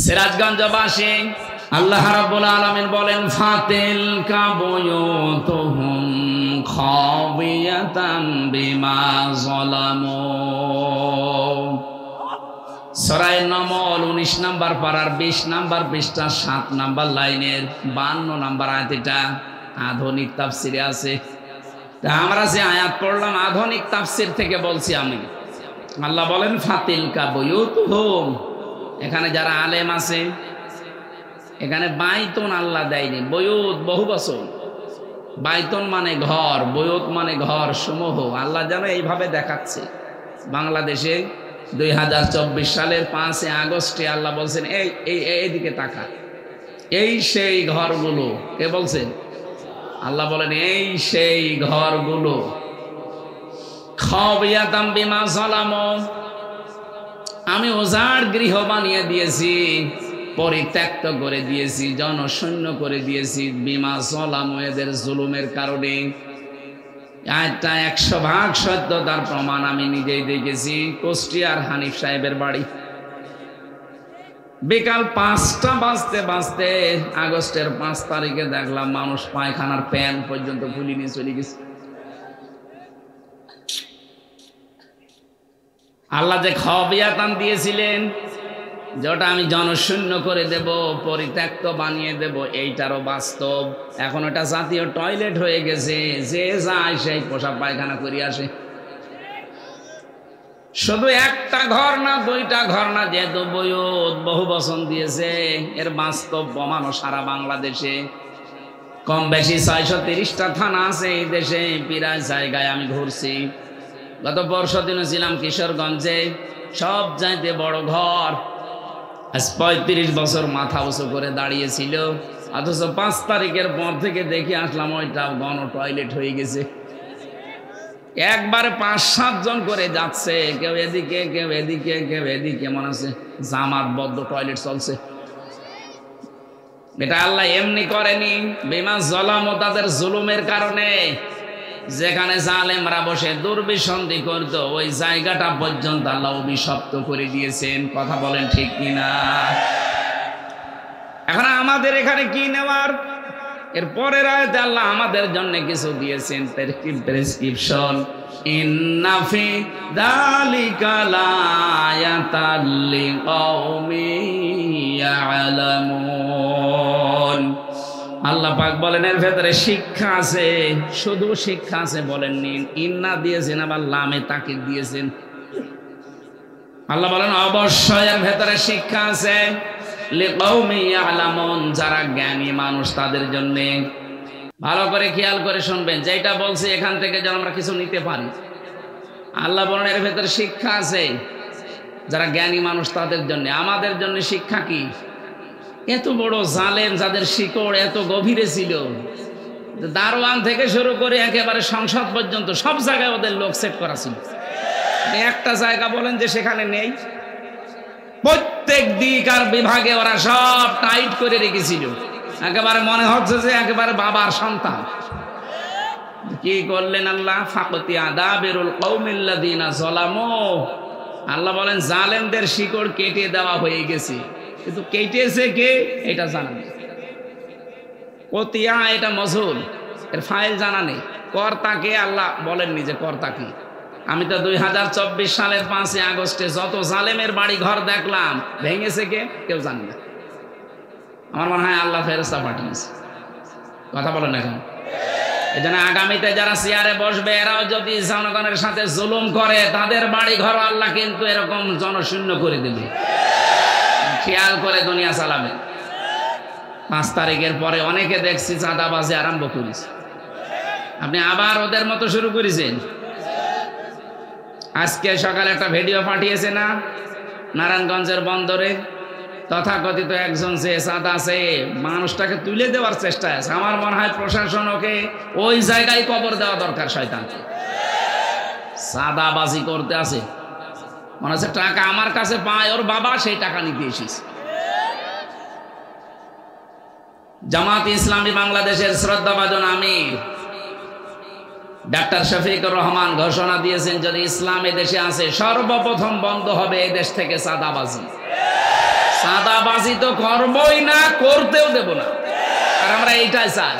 সিরাজগঞ্জবাসী আল্লাহ রাব্বুল আলামিন বলেন ফাতিল কাবুয়ুতুহুম খাবিয়াতাম বিমা যালামু। সূরা নমল 19 নম্বর পারার 20 নম্বর পৃষ্ঠা 7 নম্বর লাইনের 52 নম্বর আয়াত। এটা আধুনিক তাফসিরে আছে। তা আমরা যে আয়াত পড়লাম আধুনিক তাফসির থেকে বলছি আমি। আল্লাহ বলেন ফাতিল কাবুয়ুতুহুম, এখানে যারা আলেম আছে এখানে বাইতুন আল্লাহ দেয়নি, বয়ুত বহু বছর। বাইতুন মানে ঘর, বয়ুত মানে ঘর সমূহ। আল্লাহ যেন এইভাবে দেখাচ্ছে। বাংলাদেশে 2024 সালের 5 আগস্টে আল্লাহ বলছেন এইদিকে তাকা, এই সেই ঘরগুলো। কে বলছেন? আল্লাহ বলেন এই সেই ঘরগুলো। খাবিয়াতাম বিমা যালামু, আমি উজাড় গৃহ বানিয়ে দিয়েছি, পরিত্যক্ত করে দিয়েছি, জনশূন্য করে দিয়েছি। বিমা যালামু, এদের জুলুমের কারণে। এটা 100% সত্যতার প্রমাণ আমি নিজেই দেখেছি। কুষ্টিয়ার হানিফ সাহেবের বাড়ি বিকাল 5টা বাজতে বাজতে আগস্টের 5 তারিখে দেখলাম মানুষ পায়খানার প্যান পর্যন্ত খুলে নিয়ে চলে গেছে। আল্লাহ যে খাবিয়াতান দিয়েছিলেন, যেটা আমি জনশূন্য করে দেব, পরিত্যক্ত বানিয়ে দেব, এইটারও বাস্তব। এখন ওটা জাতীয় টয়লেট হয়ে গেছে, যে যায় সেই পোশাক পায়খানা করে আসে। শুধু একটা ঘর না, 2টা ঘর না, যেহেতু বয়ুত বহু বচন দিয়েছে, এর বাস্তব প্রমাণও সারা বাংলাদেশে। কম বেশি 630টা থানা আছে এই দেশে। প্রায় জায়গায় আমি ঘুরছি। গত পরশুদিনও ছিলাম কিশোরগঞ্জে। সব চাইতে বড় ঘর, আজ 35 বছর মাথা উঁচু করে দাঁড়িয়েছিল, অথচ 5 তারিখের পর থেকে দেখে আসলাম ওইটা গণ টয়লেট হয়ে গেছে। একবারে 5-7 জন করে যাচ্ছে, কেউ এদিকে কেউ এদিকে কেউ এদিকে, মনে আছে জামাতবদ্ধ টয়লেট চলছে। এটা আল্লাহ এমনি করেনি, বিমা যালামু, তাদের জুলুমের কারণে। যেখানে জালেমরা বসে দুর্বিসন্ধি করতো, ওই জায়গাটা পর্যন্ত আল্লাহ অভিশপ্ত করে দিয়েছেন। কথা বলেন ঠিক কিনা? এখন আমাদের এখানে কি নেওয়ার? এর পরের আয়াতে আল্লাহ আমাদের জন্য কিছু দিয়েছেন, প্রেসক্রিপশন। ইন্না ফি যালিকা লায়াতাল লিকাউমিন ইয়ালামুন। আল্লাহ পাক বলেন এর ভেতরে শিক্ষা আছে। শুধু শিক্ষা আছে বলেননি, ইন্না দিয়েছেন, আবার লামে তাকিদ দিয়েছেন। আল্লাহ বলেন অবশ্যই এর ভেতরে শিক্ষা আছে, লিকাউমিন ইয়ালামুন, যারা জ্ঞানী মানুষ তাদের জন্য। ভালো করে খেয়াল করে শুনবেন, যেটা বলছি এখান থেকে যেন আমরা কিছু নিতে পারি। আল্লাহ বলেন এর ভেতরে শিক্ষা আছে, যারা জ্ঞানী মানুষ তাদের জন্য। আমাদের জন্য শিক্ষা কি? এত বড় জালেম, যাদের শিকড় এত গভীরে ছিল, দারোয়ান থেকে শুরু করে একেবারে সংসদ পর্যন্ত সব জায়গায় ওদের লোক সেট করা ছিল। একটা জায়গা বলেন যে সেখানে নেই। প্রত্যেক দিক আর বিভাগে ওরা সব টাইট করে রেখেছিল। একেবারে মনে হচ্ছে যে একেবারে বাবার সন্তান। কি করলেন আল্লাহ? ফাকতি আদাবিরুল কওমিল্লাযিনা যালামু। আল্লাহ বলেন জালেমদের শিকড় কেটে দেওয়া হয়ে গেছে, কিন্তু কেটেছে কে এটা জানা নেই। কতিয়া এটা মজহুল, এর ফাইল জানা নেই। কর্তাকে আল্লাহ বলেননি যে কর্তা কি। আমি তো 2024 সালের 5 আগস্টে যত জালেমের বাড়ি ঘর দেখলাম, ভেঙেছে কে কেউ জানে না। আমার মনে হয় আল্লাহ ফেরেশতা পাঠিয়েছে। কথা বলেন এখন। এই জন্য আগামীতে যারা চেয়ারে বসবে, এরাও যদি জনগণের সাথে জুলুম করে, তাদের বাড়ি ঘর আল্লাহ কিন্তু এরকম জনশূন্য করে দেবে। খেয়াল করে দুনিয়া চালাবে। 5 তারিখের পরে অনেকে দেখছি চাঁদাবাজি আরম্ভ করেছে। আপনি আবার ওদের মতো শুরু করেছেন। আজকে সকালে একটা ভিডিও পাঠিয়েছে না, নারায়ণগঞ্জের বন্দরে তথাকথিত একজন যে চাঁদা আছে, মানুষটাকে তুলে দেওয়ার চেষ্টা আছে। আমার মনে হয় প্রশাসন ওকে ওই জায়গায় কবর দেওয়া দরকার। শয়তান চাঁদাবাজি করতে আছে, মনে হচ্ছে টাকা আমার কাছে পায় ওর বাবা, সেই টাকা নিতে এসেছে। জামাত ইসলামী বাংলাদেশের শ্রদ্ধাভাজন আমির ডাক্তার শফিকুর রহমান ঘোষণা দিয়েছেন, যদি ইসলাম এদেশে আসে সর্বপ্রথম বন্ধ হবে এদেশ থেকে চাঁদাবাজি। চাঁদাবাজি তো করবই না, করতেও দেব না। আর আমরা এইটাই চাই।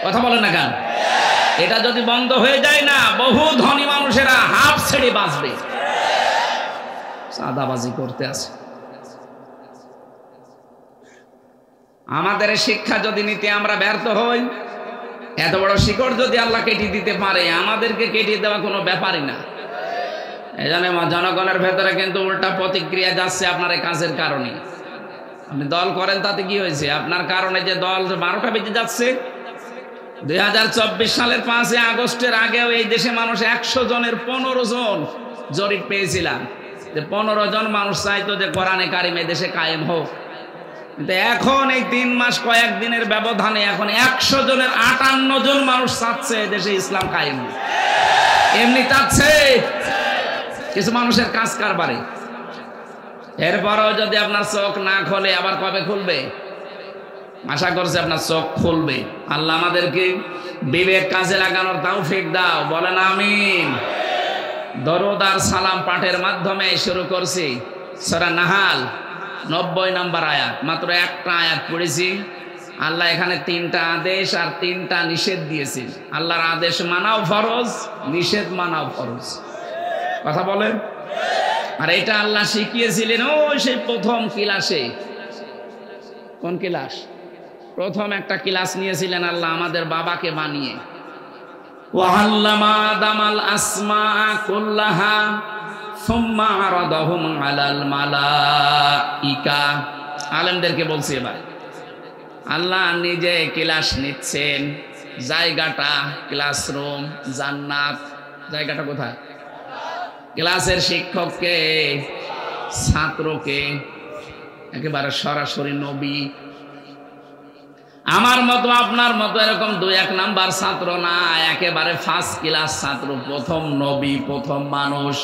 কথা বলেন না কেন? এটা যদি বন্ধ হয়ে যায় না, বহু ধনী মানুষেরা হাফ ছেড়ে বাঁচবে। চাঁদাবাজি করতে আছে। আমাদের শিক্ষা যদি নিতে আমরা ব্যর্থ হই, এত বড় শিকড় যদি আল্লাহ কেটে দিতে পারে, আমাদেরকে কেটে দেওয়া কোনো ব্যাপারই না। এই জন্য জনগণের ভেতরে কিন্তু উল্টা প্রতিক্রিয়া যাচ্ছে আপনার এই কাজের কারণে। আপনি দল করেন, তাতে কি হয়েছে? আপনার কারণে যে দল 12টা বেজে যাচ্ছে। 2024 সালের 5 আগস্টের আগেও এই দেশে মানুষ 100 জনের 15 জন জরিপ পেয়েছিলাম যে 15 জন মানুষ চাইতো যে কোরআনে কারিম এই দেশে কায়েম হোক। কিন্তু এখন এই 3 মাস কয়েকদিনের ব্যবধানে এখন 100 জনের 58 জন মানুষ চাচ্ছে দেশে ইসলাম কায়েম হোক। এমনি চাচ্ছে কিছু মানুষের কাজ কারবারে। এরপরও যদি আপনার চোখ না খোলে, আবার কবে খুলবে? আশা করছে আপনার চোখ খুলবে। আল্লাহ আমাদেরকে বিবেক কাজে লাগানোর তৌফিক দাও, বলেন আমিন। দরুদ আর সালাম পাঠের মাধ্যমে শুরু করছি সূরা নাহাল 90 নম্বর আয়াত। মাত্র একটা আয়াত পড়েছি। আল্লাহ এখানে 3টা আদেশ আর 3টা নিষেধ দিয়েছেন। আল্লাহর আদেশ মানাও ফরজ, নিষেধ মানাও ফরজ। কথা বলেন। আর এটা আল্লাহ শিখিয়েছিলেন ওই সেই প্রথম ক্লাসে। কোন ক্লাস? প্রথম একটা ক্লাস নিয়েছিলেন আল্লাহ আমাদের বাবাকে বানিয়ে। ওয়াল্লামা আদামাল আসমা কুল্লাহা সুম্মা আরাদাহুম আলাল মালাইকা। আলেমদেরকে বলছি এবার আল্লাহ নিজে ক্লাস নিচ্ছেন। জায়গাটা ক্লাসরুম, জান্নাত। জায়গাটা কোথায়? ক্লাসের শিক্ষককে, ছাত্রকে, একেবারে সরাসরি নবী। আমার মতো আপনার মতো এরকম 2-1 নাম্বার ছাত্র না, একেবারে ফার্স্ট ক্লাস ছাত্র, প্রথম নবী, প্রথম মানুষ।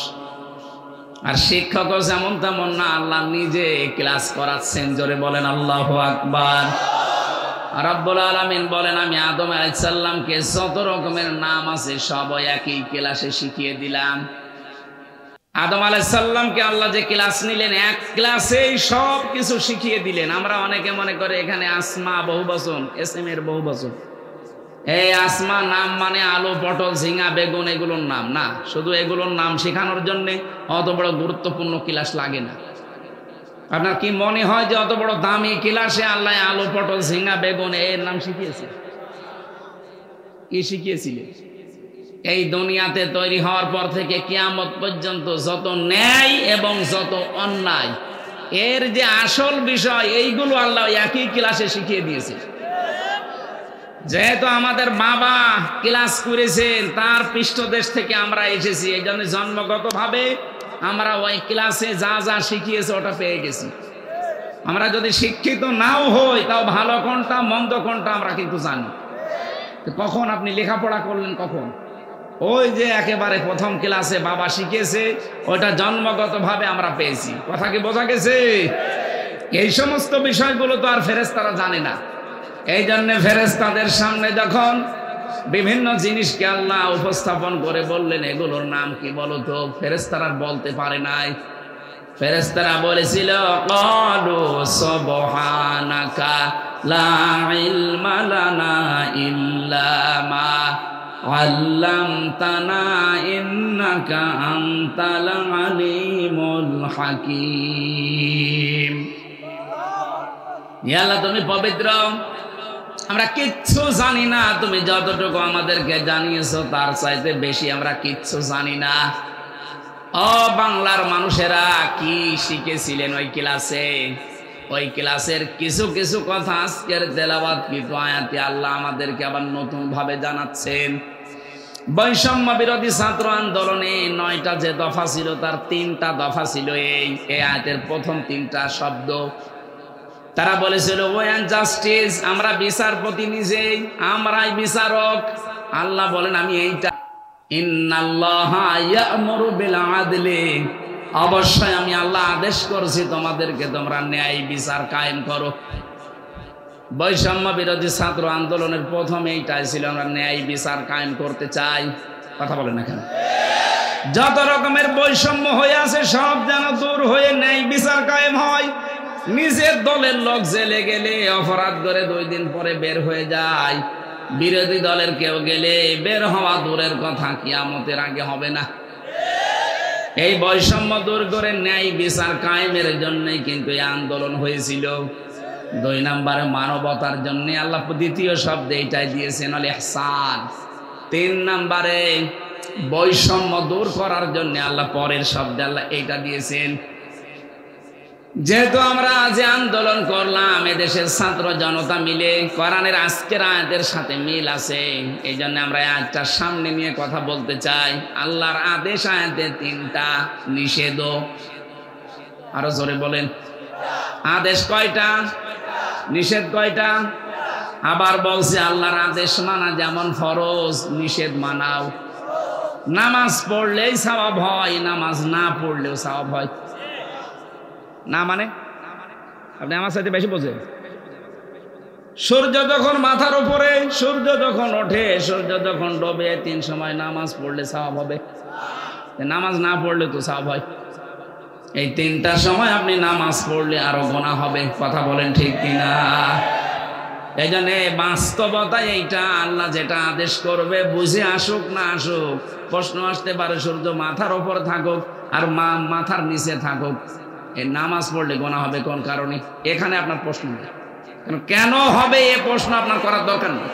আর শিক্ষকও যেমন তেমন না, আল্লাহ নিজে ক্লাস করাচ্ছেন। জোরে বলেন আল্লাহু আকবার। রব্বুল আলামিন বলেন, আমি আদম আলাইহিস সালামকে যত রকমের নাম আছে সব একই ক্লাসে শিখিয়ে দিলাম। আদম আলাইহিস সালামকে আল্লাহ যে ক্লাস নিলেন, এক ক্লাসেই সব কিছু শিখিয়ে দিলেন। আমরা অনেকে মনে করে এখানে আসমা বহুবচন, এসএম এর বহুবচন। এই আসমা নাম মানে আলু, পটল, ঝিঙা, বেগুন, এগুলোর নাম না। শুধু এগুলোর নাম শেখানোর জন্য অত বড় গুরুত্বপূর্ণ ক্লাস লাগে না। আপনার কি মনে হয় যে অত বড় দামি ক্লাসে আল্লাহ আলু, পটল, ঝিঙা, বেগুন এর নাম শিখিয়েছে? কি শিখিয়েছিলেন? এই দুনিয়াতে তৈরি হওয়ার পর থেকে কিয়ামত পর্যন্ত যত ন্যায় এবং যত অন্যায়, এর যে আসল বিষয়, এইগুলো আল্লাহ একই ক্লাসে শিখিয়ে দিয়েছে। যেহেতু আমাদের বাবা ক্লাস করেছেন, তার পৃষ্ঠদেশ থেকে আমরা এসেছি, এই জন্য জন্মগতভাবে আমরা ওই ক্লাসে যা যা শিখিয়েছে ওটা পেয়ে গেছি। আমরা যদি শিক্ষিত নাও হই, তাও ভালো কোনটা মন্দ কোনটা আমরা কিন্তু জানি। কখন আপনি লেখাপড়া করলেন? কখন? ওই যে একেবারে প্রথম ক্লাসে বাবা শিখেছে, ওটা জন্মগতভাবে আমরা পেয়েছি। কথা কি বোঝা গেছে? এই সমস্ত বিষয়গুলো তো আর ফেরেশতারা জানে না। এই জন্য ফেরেশতাদের সামনে যখন বিভিন্ন জিনিসকে আল্লাহ উপস্থাপন করে বললেন, এগুলোর নাম কি বলো তো, ফেরেশতারা বলতে পারে নাই। ফেরেশতারা বলেছিল, ক্বালু সুবহানাকা লা ইলমা লানা ইল্লা মা আল্লামতানা ইন্নাকা আনতাল আলিমুল হাকীম। ইয়া আল্লাহ, তুমি পবিত্র, আমরা কিচ্ছু জানি না। তুমি যতটুকু আমাদেরকে জানিয়েছো তার চাইতে বেশি আমরা কিচ্ছু জানি না। ও বাংলার মানুষেরা, কি শিখেছিলেন ওই ক্লাসে? ওই ক্লাসের কিছু কিছু কথা আজকের তেলাওয়াতকৃত আয়াতে আল্লাহ আমাদেরকে আবার নতুন ভাবে জানাচ্ছেন। বৈষম্য বিরোধী ছাত্র আন্দোলনে 9টা যে দফা ছিল, তার 3টা দফা ছিল এই আয়াতের প্রথম 3টা শব্দ। তারা বলেছিল ওয়ান জাস্টিস, আমরা বিচারপতি নিজেই, আমরাই বিচারক। আল্লাহ বলেন, আমি এইটা, ইন্নাল্লাহা ইয়া'মুরু বিল আদলি, অবশ্যই আমি আল্লাহ আদেশ করছি তোমাদেরকে তোমরা ন্যায় বিচার কায়েম করো। বৈষম্য বিরোধী ছাত্র আন্দোলনের প্রথম এইটাই ছিল, আমরা ন্যায় বিচার কায়েম করতে চাই। কথা বলেন না কেন? যত রকমের বৈষম্য হয়ে আছে সব যেন দূর হয়ে ন্যায় বিচার কায়েম হয়। নিজের দলের লোক জেলে গেলে অপরাধ করে 2 দিন পরে বের হয়ে যায়, বিরোধী দলের কেউ গেলে বের হওয়া দূরের কথা, কিয়ামতের আগে হবে না। এই বৈষম্য দূর করে ন্যায় বিচার কায়েমের জন্যই কিন্তু এই আন্দোলন হয়েছিল। 2 নম্বরে মানবতার জন্য আল্লাহ দ্বিতীয় শব্দ এইটাই দিয়েছেন, আল ইহসান। 3 নম্বরে বৈষম্য দূর করার জন্য আল্লাহ পরের শব্দে আল্লাহ এইটা দিয়েছেন। যেহেতু আমরা যে আন্দোলন করলাম এদেশের ছাত্র জনতা মিলে, কোরআনের আজকের আয়াতের সাথে মিল আছে, এই জন্য আমরা আয়াতটা সামনে নিয়ে কথা বলতে চাই। আল্লাহর আদেশ আয়াতে 3টা, নিষেধ আরো জোরে বলেন। আদেশ কয়টা, নিষেধ কয়টা? আবার বলছে আল্লাহর আদেশ মানা যেমন ফরজ, নিষেধ মানাও। নামাজ পড়লেই সওয়াব হয়, নামাজ না পড়লেও সওয়াব হয়। না মানে আপনি আমার সাথে বেশি বোঝেন। সূর্য যখন মাথার উপরে, সূর্য যখন ওঠে, সূর্য যখন ডোবে, 3 সময় নামাজ পড়লে সওয়াব হবে, নামাজ না পড়লে তো সওয়াব হয়। এই 3টা সময় আপনি নামাজ পড়লে আরো গুনাহ হবে। কথা বলেন ঠিক কিনা? এই জন্য বাস্তবতা এইটা, আল্লাহ যেটা আদেশ করবে বুঝে আসুক না আসুক, প্রশ্ন আসতে পারে সূর্য মাথার উপর থাকুক আর মাথার নিচে থাকুক, এই নামাজ পড়লে গুনাহ হবে কোন কারণে? এখানে আপনার প্রশ্ন নেই। কেন হবে এ প্রশ্ন আপনার করার দরকার নেই।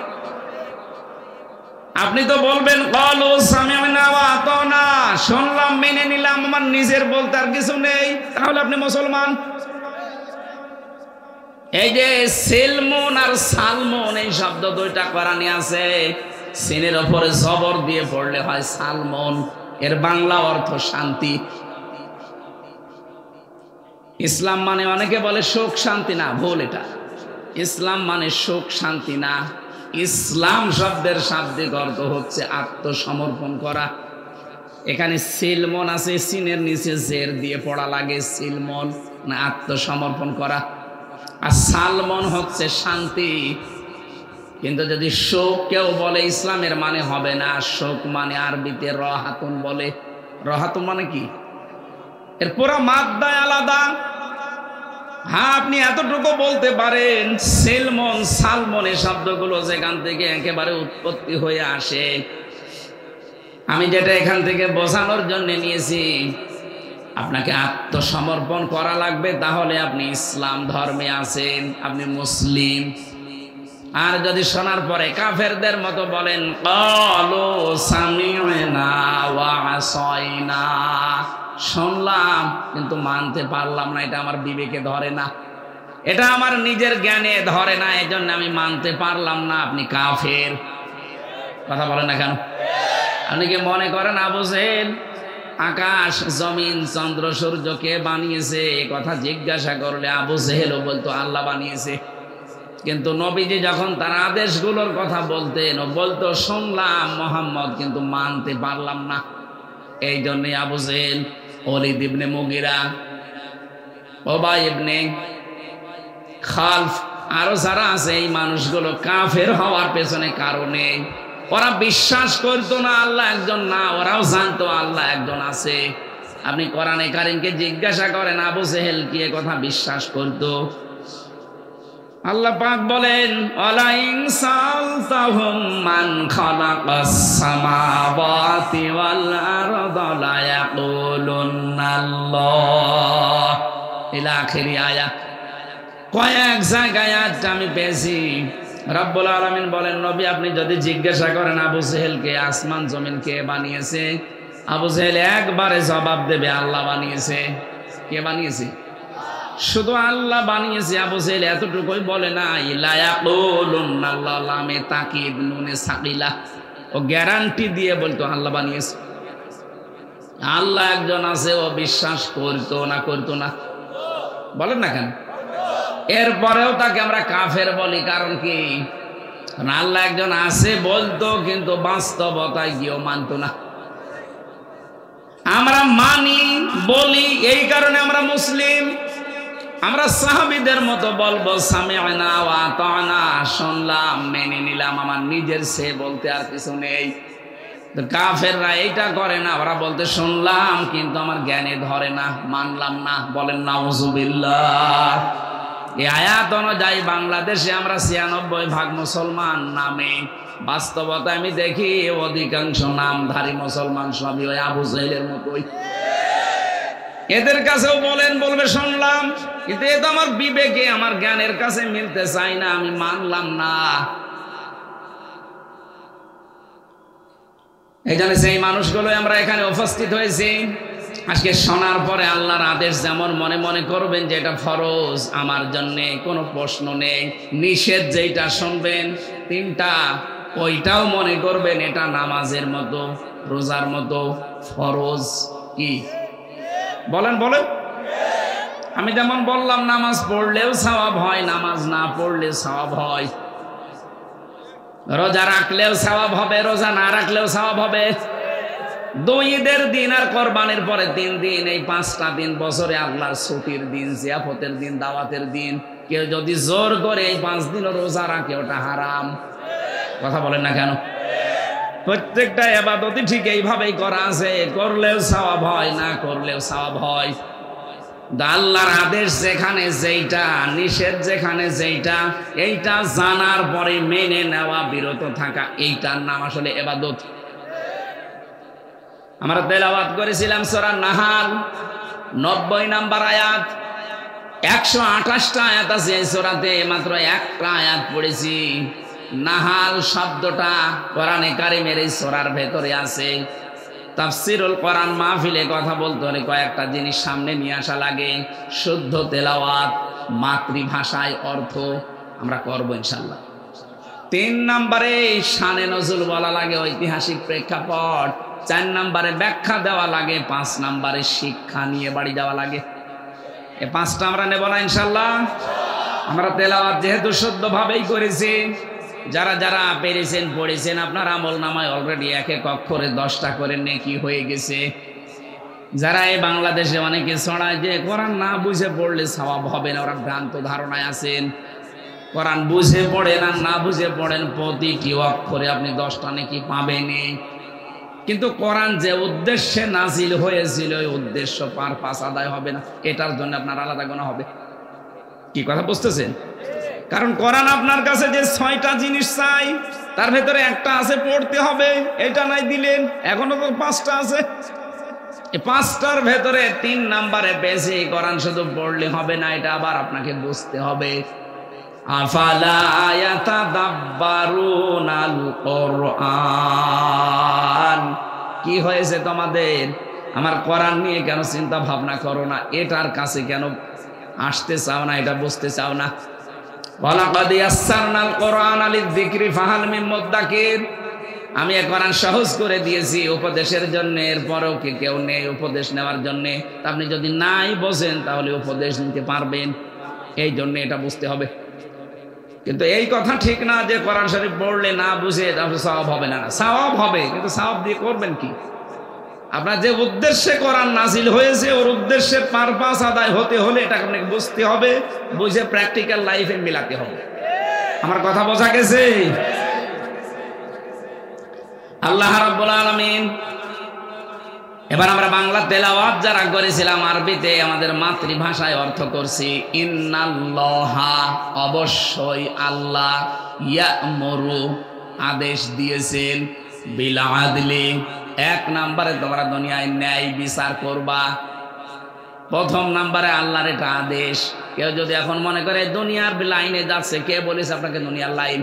আপনি তো বলবেন ক্বালু সামি'না ওয়া আতা'না, শুনলাম মেনে নিলাম, আমার নিজের বলতে আর কিছু নেই, তাহলে আপনি মুসলমান। এই যে সিলমুন আর সালমুন এই শব্দ 2টা কোরআনে আছে, সিনের উপরে জবর দিয়ে পড়লে হয় সালমুন, এর বাংলা অর্থ শান্তি। ইসলাম মানে অনেকে বলে সুখ শান্তি, না, ভুল এটা। ইসলাম মানে সুখ শান্তি না। ইসলাম শব্দের শাব্দিক অর্থ হচ্ছে আত্মসমর্পণ করা। এখানে সিলমন আছে, সিনের নিচে জের দিয়ে পড়া লাগে, সিলমন না আত্মসমর্পণ করা। আর সালমন হচ্ছে শান্তি। কিন্তু যদি শোক কেউ বলে ইসলামের মানে হবে না। শোক মানে আরবিতে রহাতুন বলে। রহাতুন মানে কি? এর পুরো মাদ্দায় আলাদা। হ্যাঁ, আপনি এতটুকু বলতে পারেন সেলমন সালমন এই শব্দগুলো যেখান থেকে একেবারে উৎপত্তি হয়ে আসে, আমি যেটা এখান থেকে বোঝানোর জন্য নিয়েছি, আপনাকে আত্মসমর্পণ করা লাগবে, তাহলে আপনি ইসলাম ধর্মে আছেন, আপনি মুসলিম। আর যদি শোনার পরে কাফেরদের মতো বলেন ক্বালু সামি'না ওয়া আসাইনা, শুনলাম কিন্তু মানতে পারলাম না, এটা আমার বিবেকে ধরে না, এটা আমার নিজের জ্ঞানে ধরে না, এজন্য আমি মানতে পারলাম না, আপনি কাফের। কথা বলেন না কেন? আপনি কি মনে করেন আবু জেহেল আকাশ জমিন চন্দ্র সূর্যকে বানিয়েছে? এই কথা জিজ্ঞাসা করলে আবু জেহেলও বলতো আল্লাহ বানিয়েছে। কিন্তু নবীজি যখন তার আদেশগুলোর কথা বলতেন, ও বলতো শুনলাম মুহাম্মদ কিন্তু মানতে পারলাম না। এই জন্যে আবু জেহেল, ওলীদ ইবনে মুগিরা, উবাই ইবনে খালফ, আরো যারা আছে, এই মানুষগুলো কাফের হওয়ার পেছনে কারণে ওরা বিশ্বাস করতো না আল্লাহ একজন না, ওরাও জানতো আল্লাহ একজন আছে। আপনি কোরআনে কারীমকে জিজ্ঞাসা করেন আবু জেহেল কি এ কথা বিশ্বাস করতো? আল্লাহ পাক বলেন ওয়ালা ইন সালতাহুম মান খালাকাস সামাওয়াতি ওয়াল আরদা লা ইয়াকুলুনাল্লাহ ইলা আখিরি আয়াত। কয়েক জায়গায় আয়াতটা আমি পেয়েছি। রব্বুল আলামিন বলেন নবী আপনি যদি জিজ্ঞাসা করেন আবু জেহেলকে আসমান জমিন কে বানিয়েছে, আবু জেহেল একবারে জবাব দেবে আল্লাহ বানিয়েছে। কে বানিয়েছে? শুধু আল্লাহ বানিয়েছে। আবু জেহেল এতটুকুই বলে না, লা ইয়াকুলুনাল্লাহ, লামে তাকিদ নুনে সাকিলা, ও গ্যারান্টি দিয়ে বলতো আল্লাহ বানিয়েছে। আল্লাহ একজন আছে ও বিশ্বাস করতো না, করতো না? বলেন না কেন? এরপরেও তাকে আমরা কাফের বলি, কারণ কি? আল্লাহ একজন আছে বলতো কিন্তু বাস্তবতায় গিয়েও মানতো না। আমরা মানি বলি, এই কারণে আমরা মুসলিম। আমরা সাহাবীদের মতো বলবো সামি'না ওয়া আতা'না, শুনলাম মেনে নিলাম, আমার নিজের সে বলতে আর কিছু নেই। কাফেররা এইটা করে না, ওরা বলতে শুনলাম কিন্তু আমার জ্ঞানে ধরে না, মানলাম না। বলেন নাউজুবিল্লাহ। এই আয়াত অনুযায়ী বাংলাদেশে আমরা ৯৬% মুসলমান নামে, বাস্তবতা আমি দেখি অধিকাংশ নামধারী মুসলমান সবই ওই আবু জাহেলের মতোই। এদের কাছেও বলবে শুনলাম, কিন্তু এ তো আমার বিবেকে আমার জ্ঞানের কাছে মিলতে চাই না, আমি মানলাম না। এই জন্য সেই মানুষগুলো আমরা এখানে উপস্থিত হয়েছি আজকে শোনার পরে আল্লাহর আদেশ যেমন মনে মনে করবেন যে এটা ফরজ আমার জন্য, কোনো প্রশ্ন নেই। নিষেধ যেটা শুনবেন তিনটা, ওইটাও মনে করবেন এটা নামাজের মতো, রোজার মতো ফরজ। কি বলেন? আমি যেমন বললাম নামাজ পড়লেও সওয়াব হয়, নামাজ না পড়লে সওয়াব হয়। রোজা রাখলেও সওয়াব হবে, রোজা না রাখলেও সওয়াব হবে। 2 ঈদের দিন আর কোরবানির পরে 3 দিন, এই 5টা দিন বছরে আল্লাহর ছুটির দিন, জিয়াফতের দিন, দাওয়াতের দিন। কেউ যদি জোর করে এই 5 দিনও রোজা রাখে ওটা হারাম। কথা বলেন না কেন? প্রত্যেকটা ইবাদতই ঠিক এইভাবেই করা আছে, করলেও সওয়াব হয়, না করলেও সওয়াব হয়। আল্লাহর আদেশ যেখানে যেইটা, নিষেধ যেখানে যেইটা, এইটা জানার পরে মেনে নেওয়া, বিরত থাকা, এইটার নাম আসলে ইবাদত। আমরা তেলাওয়াত করেছিলাম সূরা নাহাল 90 নাম্বার আয়াত। 128টা আয়াত আছে এই সূরাতে, মাত্র একটা আয়াত পড়েছি। নাহাল শব্দটা কোরআনে কারিমের এই সূরার ভেতরে আছে। তাফসীরুল কোরআন মাহফিলে কথা বলতে হলে কয়েকটা জিনিস সামনে নিয়ে আসা লাগে। শুদ্ধ তেলাওয়াত, মাতৃভাষায় অর্থ আমরা করব ইনশাআল্লাহ। 3 নম্বরে শানে নজুল বলা লাগে, ঐতিহাসিক প্রেক্ষাপট। 4 নম্বরে ব্যাখ্যা দেওয়া লাগে। 5 নম্বরে শিক্ষা নিয়ে বাড়ি যাওয়া লাগে। এই 5টা আমরা নেব না ইনশাআল্লাহ। আমরা তেলাওয়াত যেহেতু শুদ্ধভাবেই করেছি, যারা যারা পেরেছেন পড়েছেন, আপনার আমল নামায় অলরেডি এক এক অক্ষরে 10টা করে নেকি হয়ে গেছে। যারা এই বাংলাদেশে অনেকে ছড়ায় যে কোরআন না বুঝে পড়লে সওয়াব হবে না, ওরা ভ্রান্ত ধারণায় আছেন। কোরআন বুঝে পড়েন আর না বুঝে পড়েন, প্রতিটি অক্ষরে আপনি 10টা নেকি পাবেনই। কিন্তু কোরআন যে উদ্দেশ্যে নাজিল হয়েছিল ওই উদ্দেশ্য পারপাস আদায় হবে না, এটার জন্য আপনার আলাদা গুনাহ হবে। কি কথা বুঝতেছেন? কারণ কোরআন আপনার কাছে যে 6টা জিনিস চাই, তার ভেতরে একটা আছে পড়তে হবে, এটা নাই দিলেন, এখনো তো 5টা আছে। এই 5টার ভেতরে 3 নম্বরে বেশি কোরআন শুধু পড়লে হবে না, এটা আবার আপনাকে বুঝতে হবে। আফালা ইয়াতাদাব্বারুনাল কোরআন, কি হয়েছে তোমাদের? আমার কোরআন নিয়ে কেন চিন্তা ভাবনা করো না? এটার কাছে কেন আসতে চাও না? এটা বুঝতে চাও না? ওয়ালাকাদ ইয়াসসারনাল কোরআনা লিযিকরি ফাহাল মিন মুদ্দাকির, আমি এই কোরআন সহজ করে দিয়েছি উপদেশের জন্য, এরপরেও কি কেউ নেই উপদেশ নেওয়ার জন্য? আপনি যদি নাই বোঝেন তাহলে উপদেশ নিতে পারবেন, এই জন্য এটা বুঝতে হবে। কিন্তু এই কথা ঠিক না যে কোরআন শরীফ পড়লে না বুঝে তাহলে সওয়াব হবে না। সওয়াব হবে, কিন্তু সওয়াব দিয়ে করবেন কি? আপনার যে উদ্দেশ্যে কোরআন নাজিল হয়েছে ওর উদ্দেশ্যের পারপাস আদায় হতে হলে এটাকে আপনাকে বুঝতে হবে, বুঝে প্র্যাকটিক্যাল লাইফে মিলাতে হবে। আমার কথা বোঝা গেছে? আল্লাহ রাব্বুল আলামিন। এবার আমরা বাংলা তেলাওয়াত যারা করেছিলাম আরবিতে, আমাদের মাতৃভাষায় অর্থ করছি। ইন্নাল্লাহা, অবশ্যই আল্লাহ, ইয়া'মুরু, আদেশ দিয়েছেন, বিল আদলি, 1 নম্বরে তোমরা দুনিয়ায় ন্যায় বিচার করবা। 1ম নম্বরে আল্লাহর এটা আদেশ। কেউ যদি এখন মনে করে দুনিয়ার লাইনে যাচ্ছে, কে বলেছে আপনাকে দুনিয়ার লাইন?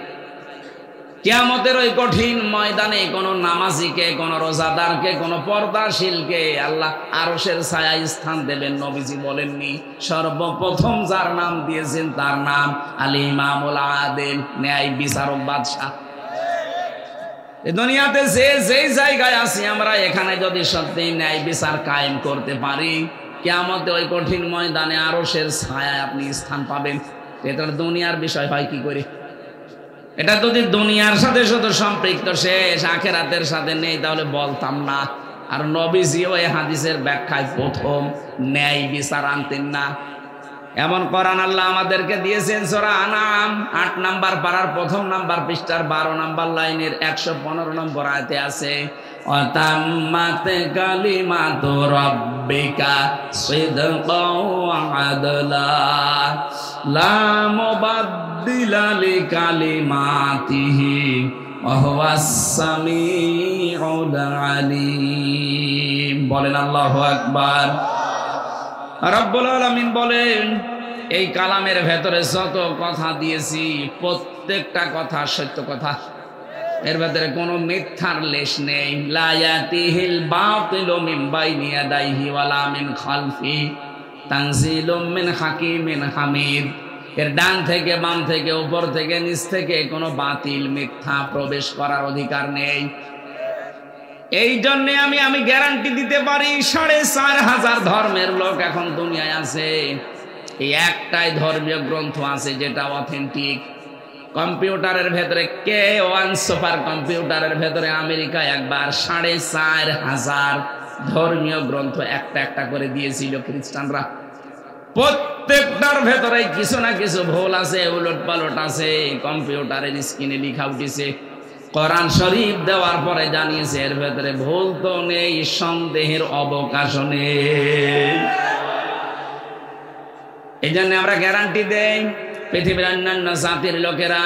কিয়ামতের ওই কঠিন ময়দানে কোন নামাজিকে, কোন রোজাদারকে, কোন পর্দাশীলকে আল্লাহ আরশের ছায়ায় স্থান দেবেন? নবীজি বলেননি? সর্বপ্রথম যার নাম দিয়েছেন তার নাম আল ইমামুল আদিল, ন্যায় বিচারক বাদশাহ। এই দুনিয়াতে যে জায়গায় আছি আমরা, এখানে যদি সত্যি ন্যায় বিচার কায়েম করতে পারি, কিয়ামতে ওই কঠিন ময়দানে আরশের ছায়ায় আপনি স্থান পাবেন। এটা দুনিয়ার বিষয় হয় কি করে? এটা যদি দুনিয়ার সাথে শুধু সম্পৃক্ত, শেষ, আখেরাতের সাথে নেই, তাহলে বলতাম না। আর নবীজিও এই হাদিসের ব্যাখ্যায় প্রথম ন্যায় বিচার আনতেন না। এমন কোরআন আল্লাহ আমাদেরকে দিয়েছেন সূরা আনাম ৮ নাম্বার পারার ১ম নাম্বার পৃষ্ঠার ১২ নাম্বার লাইনের ১১৫ নম্বর আয়াতে আছে ওয়াতাম্মাত কালিমাতু রাব্বিকা সিদকাও ওয়া আদলা লা মুবাদদিলা লিকালিমাতিহি ওয়া হুয়াস সামিউল আলিম। বলেন আল্লাহু আকবার। রব্বুল আলামিন বলেন এই কালামের ভেতরে যত কথা দিয়েছি প্রত্যেকটা কথা সত্য কথা, এর ভেতরে কোনো মিথ্যার লেশ নেই। লা ইয়াতিহিল বাতিলু মিন বাইনি ইয়াদাইহি ওয়ালা মিন খালফি তানজিলুম মিন হাকিমিন হামিদ। এর ডান থেকে বাম থেকে উপর থেকে নিচ থেকে কোনো বাতিল মিথ্যা প্রবেশ করার অধিকার নেই। এই জন্য আমি গ্যারান্টি দিতে পারি ৪৫০০ ধর্মের লোক এখন দুনিয়ায় আছে, এই একটাই ধর্মীয় গ্রন্থ আছে যেটা অথেন্টিক। কম্পিউটারের ভেতরে K1 সুপার কম্পিউটারের ভেতরে আমেরিকা একবার ৪৫০০০ ধর্মীয় গ্রন্থ একটা একটা করে দিয়েছিল খ্রিস্টানরা। প্রত্যেকটার ভেতরে কিছু না কিছু ভুল আছে, উলট পালট আছে। কম্পিউটারের স্ক্রিনে লেখা উঠেছে, কোরআন শরীফ দেওয়ার পরে জানিয়েছে এর ভেতরে ভুল তো নেই, সন্দেহের অবকাশ নেই। এই জন্য আমরা গ্যারান্টি দেই। পৃথিবীর অন্যান্য জাতির লোকেরা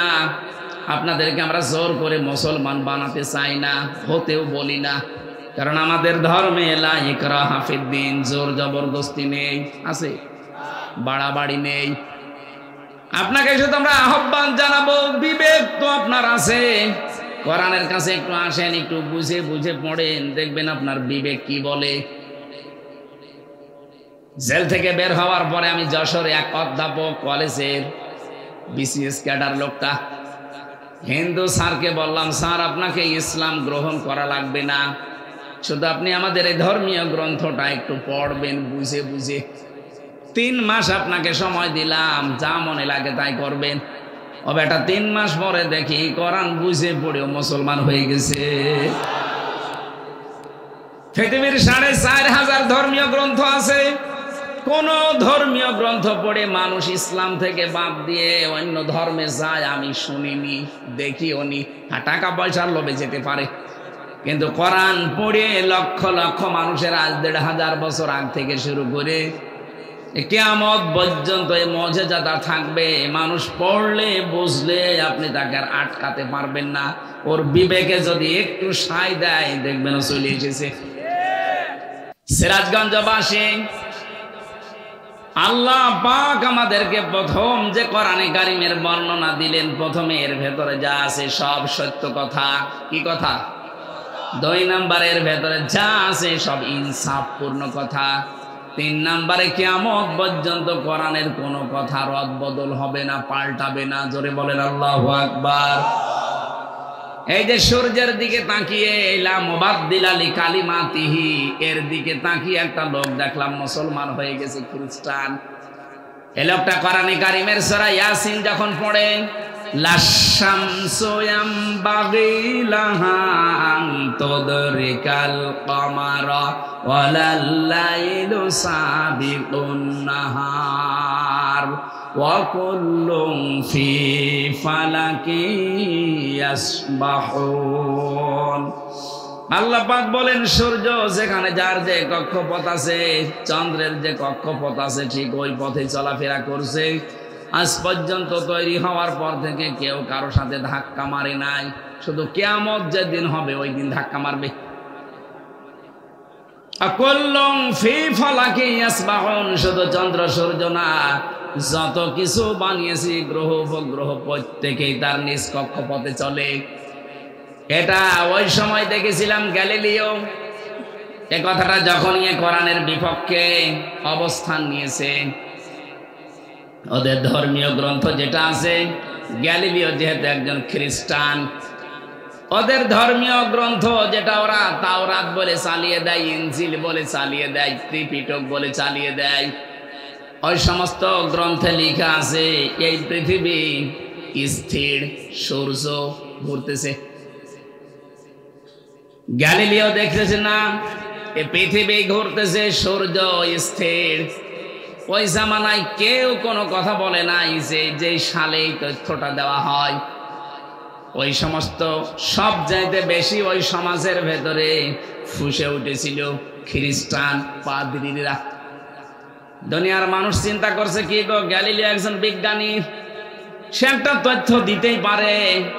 আপনাদেরকে আমরা জোর করে মুসলমান বানাতে চাই না, হতেও বলি না, কারণ আমাদের ধর্মে লা ইকরাহা ফিদ্দিন, জোর জবরদস্তি নেই, আছে বাড়াবাড়ি নেই। আপনাকে শুধু আমরা আহ্বান জানাবো, বিবেক তো আপনার আছে, কোরআনের কাছে একটু আসেন, একটু বুঝে বুঝে পড়েন, দেখবেন আপনার বিবেক কি বলে। জেল থেকে বের হওয়ার পরে আমি যশোরে এক অধ্যাপক কলেজের BCS ক্যাডার লোকটা, হিন্দু স্যারকে বললাম, স্যার আপনাকে ইসলাম গ্রহণ করা লাগবে না, শুধু আপনি আমাদের এই ধর্মীয় গ্রন্থটা একটু পড়বেন বুঝে বুঝে। 3 মাস আপনাকে সময় দিলাম, যা মনে লাগে তাই করবেন। ও বেটা 3 মাস পরে দেখি কোরআন বুঝে পড়েও মুসলমান হয়ে গেছে। পৃথিবীর ৪৫০০ ধর্মীয় গ্রন্থ আছে, কোন ধর্মীয় গ্রন্থ পড়ে মানুষ ইসলাম থেকে বাদ দিয়ে অন্য ধর্মে যায় আমি শুনিনি, দেখিও নি। টাকা পয়সার লোভে যেতে পারে, কিন্তু কোরআন পড়ে লক্ষ লক্ষ মানুষের আজ ১৫০০ বছর আগ থেকে শুরু করে কিয়ামত পর্যন্ত এই মুজিজাটা থাকবে। মানুষ পড়লে বুঝলে আপনি তাকে আর আটকাতে পারবেন না। ওর বিবেকে যদি একটু সায় দেয় দেখবেন ও চলে এসেছে। সিরাজগঞ্জবাসী, আল্লাহ পাক আমাদেরকে প্রথম যে কোরআনে কারিমের বর্ণনা দিলেন, প্রথমে এর ভেতরে যা আছে সব সত্য কথা। কি কথা? 2 নম্বরের ভেতরে যা আছে সব ইনসাফপূর্ণ কথা। 3 নম্বরে কিয়ামত পর্যন্ত কোরআনের কোনো কথা রদ বদল হবে না, পাল্টাবে না। জোরে বলেন আল্লাহু আকবার। এই যে সূর্যের দিকে তাকিয়ে লা মুবাদদিলা লিকালিমাতিহি, এর দিকে তাকিয়ে একটা লোক দেখলাম মুসলমান হয়ে গেছে, খ্রিস্টান। এই লোকটা কোরআনে কারিমের সূরা ইয়াসিন যখন পড়ে, লাশামসু ইয়ামবাগি লাহা আন তুদরিকাল কামারা ওয়ালাল লাইলু সাবিকুন নাহার ওয়া কুল্লুম ফি ফালাকি ইয়াসবাহুন। আল্লাহ পাক বলেন, সূর্য যেখানে যার যে কক্ষপথ আছে, চন্দ্রের যে কক্ষপথ আছে, ঠিক ওই পথে চলাফেরা করছে। আজ পর্যন্ত তৈরি হওয়ার পর থেকে কেউ কারো সাথে ধাক্কা মারে নাই, শুধু কিয়ামত যেদিন হবে ওই দিন ধাক্কা মারবে। কুল্লুম ফি ফালাকি ইয়াসবাহুন, শুধু চন্দ্র সূর্য না, যত কিছু বানিয়েছি গ্রহ উপগ্রহ প্রত্যেকেই তার নিজ কক্ষপথে চলে। এটা ওই সময় দেখেছিলাম গ্যালিলিও এ কথাটা যখন কোরআনের বিপক্ষে অবস্থান নিয়েছে। ওদের ধর্মীয় গ্রন্থ যেটা আছে, গ্যালিলিও যেহেতু একজন খ্রিস্টান, ওদের ধর্মীয় গ্রন্থ যেটা ওরা তাওরাত বলে চালিয়ে দেয়, ইনজিল বলে চালিয়ে দেয়, ত্রিপিটক বলে চালিয়ে দেয়, ওই সমস্ত গ্রন্থে লেখা আছে এই পৃথিবী স্থির, সূর্য ঘুরতেছে। গ্যালিলিও দেখতেছে না, এই পৃথিবী ঘুরতেছে, সূর্য স্থির। ওই জামানায় কেউ কোনো কথা বলে নাই যে যেই সালে এই তথ্যটা দেওয়া হয়। ওই সমস্ত সব চাইতে বেশি ওই সমাজের ভেতরে ফুসে উঠেছিল খ্রিস্টান পাদ্রীরা। দুনিয়ার মানুষ চিন্তা করছে কি গো, গ্যালিলিও একজন বিজ্ঞানী, সে একটা তথ্য দিতেই পারে,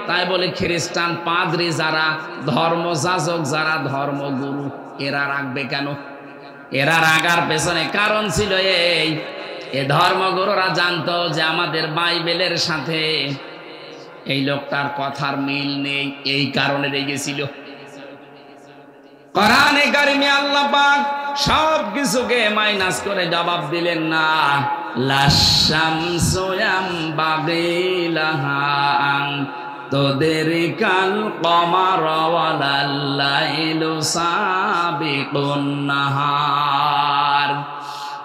তাই বলে খ্রিস্টান পাদ্রী যারা ধর্মযাজক, যারা ধর্মগুরু, এরা রাখবে কেন? এরা রাগার পেছনে কারণ ছিল এই, এ ধর্মগুরুরা জানতো যে আমাদের বাইবেলের সাথে এই লোকটার কথার মিল নেই, এই কারণে রেগেছিল। কোরআনে কারিমে আল্লাহ পাক সব কিছুকে মাইনাস করে জবাব দিলেন না, লাশামসু ইয়ামবাগি লাহা আন তুদরিকাল কমার ওয়ালাল লাইলু সাবিকুন নাহার।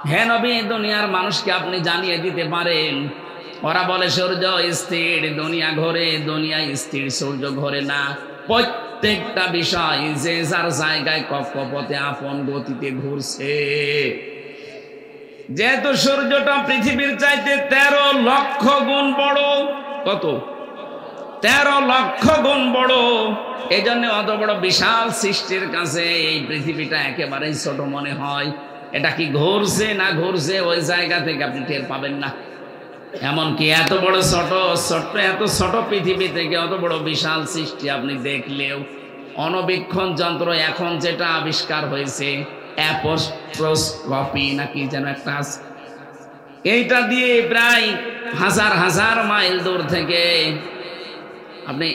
হে নবী, দুনিয়ার মানুষকে আপনি জানিয়ে দিতে পারেন, ওরা বলে সূর্য স্থির, দুনিয়া ঘোরে, দুনিয়া স্থির, সূর্য ঘোরে না। প্রত্যেকটা বিষয় যে যার জায়গায় কক্ষপথে আপন গতিতে ঘুরছে। যেহেতু সূর্যটা পৃথিবীর চাইতে 13 লক্ষ গুণ বড়, কত? 13 লক্ষ গুণ বড়। এই জন্য অত বড় বিশাল সৃষ্টির কাছে এই পৃথিবীটা একেবারেই ছোট মনে হয়। এটা কি ঘুরছে না ঘুরছে ওই জায়গা থেকে আপনি টের পাবেন না। এমনকি এত বড় এত ছোট পৃথিবী থেকে অত বড় বিশাল সৃষ্টি আপনি দেখলেও অণুবীক্ষণ যন্ত্র এখন যেটা আবিষ্কার হয়েছে, অ্যাপোস্ট্রোস্কোপি নাকি যেন একটা, এইটা দিয়ে প্রায় হাজার হাজার মাইল দূর থেকে আপনি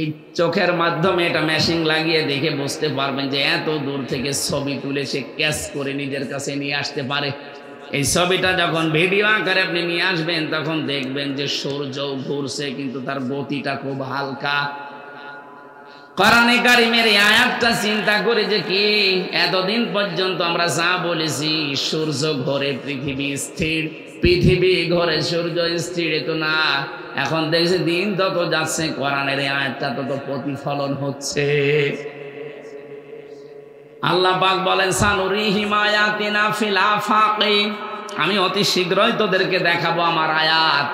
এই চোখের মাধ্যমে এটা মেশিন লাগিয়ে দেখে বুঝতে পারবেন যে এত দূর থেকে ছবি তুলে সে ক্যাচ করে নিজের কাছে নিয়ে আসতে পারে। এই ছবিটা যখন ভিডিও আকারে আপনি নিয়ে আসবেন তখন দেখবেন যে সূর্য ঘুরছে, কিন্তু তার গতিটা খুব হালকা। কোরআনে কারিমের এই আয়াতটা চিন্তা করে যে কি, এতদিন পর্যন্ত আমরা যা বলেছি সূর্য ঘোরে পৃথিবী স্থির, পৃথিবী ঘোরে সূর্য স্থির, তো না, এখন দেখছি দিন যত যাচ্ছে কোরআনের এই আয়াতটা তত প্রতিফলন হচ্ছে। আল্লাহ পাক বলেন, সানুরিহিম আয়াতিনা ফিল আফাকি, আমি অতি শীঘ্রই তোদেরকে দেখাবো আমার আয়াত,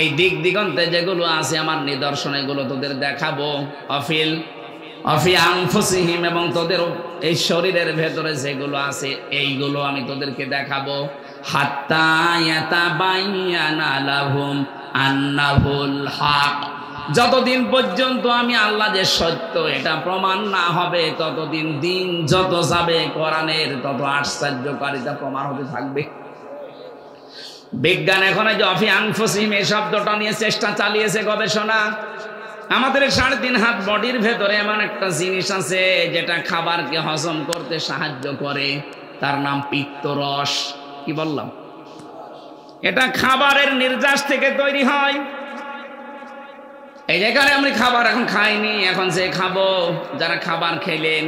এই দিক দিগন্তে যেগুলো আছে আমার নিদর্শন, এগুলো তোদের দেখাবো। অফি আনফুসিহিম, এবং তোদের এই শরীরের ভেতরে যেগুলো আছে এইগুলো আমি তোদেরকে দেখাবো। হাত্তা ইয়াতাবায়ানা লাহুম আন্নাহুল হক, যতদিন পর্যন্ত আমি আল্লাহ যে সত্য এটা প্রমাণ না হবে ততদিন দিন যত যাবে কোরআনের তত আশ্চর্যকারিতা প্রমাণ হতে থাকবে। বিজ্ঞান এখন যে অফি আনফুসিহিম এই শব্দটা নিয়ে চেষ্টা চালিয়েছে, গবেষণা। আমাদের 3.5 হাত বডির ভেতরে এমন একটা জিনিস আছে যেটা খাবারকে হজম করতে সাহায্য করে, তার নাম পিত্তরস। কি বললাম? এটা খাবারের নির্যাস থেকে তৈরি হয়। এই যেখানে আমি খাবার এখন খাইনি, এখন যে খাবো, যারা খাবার খেলেন,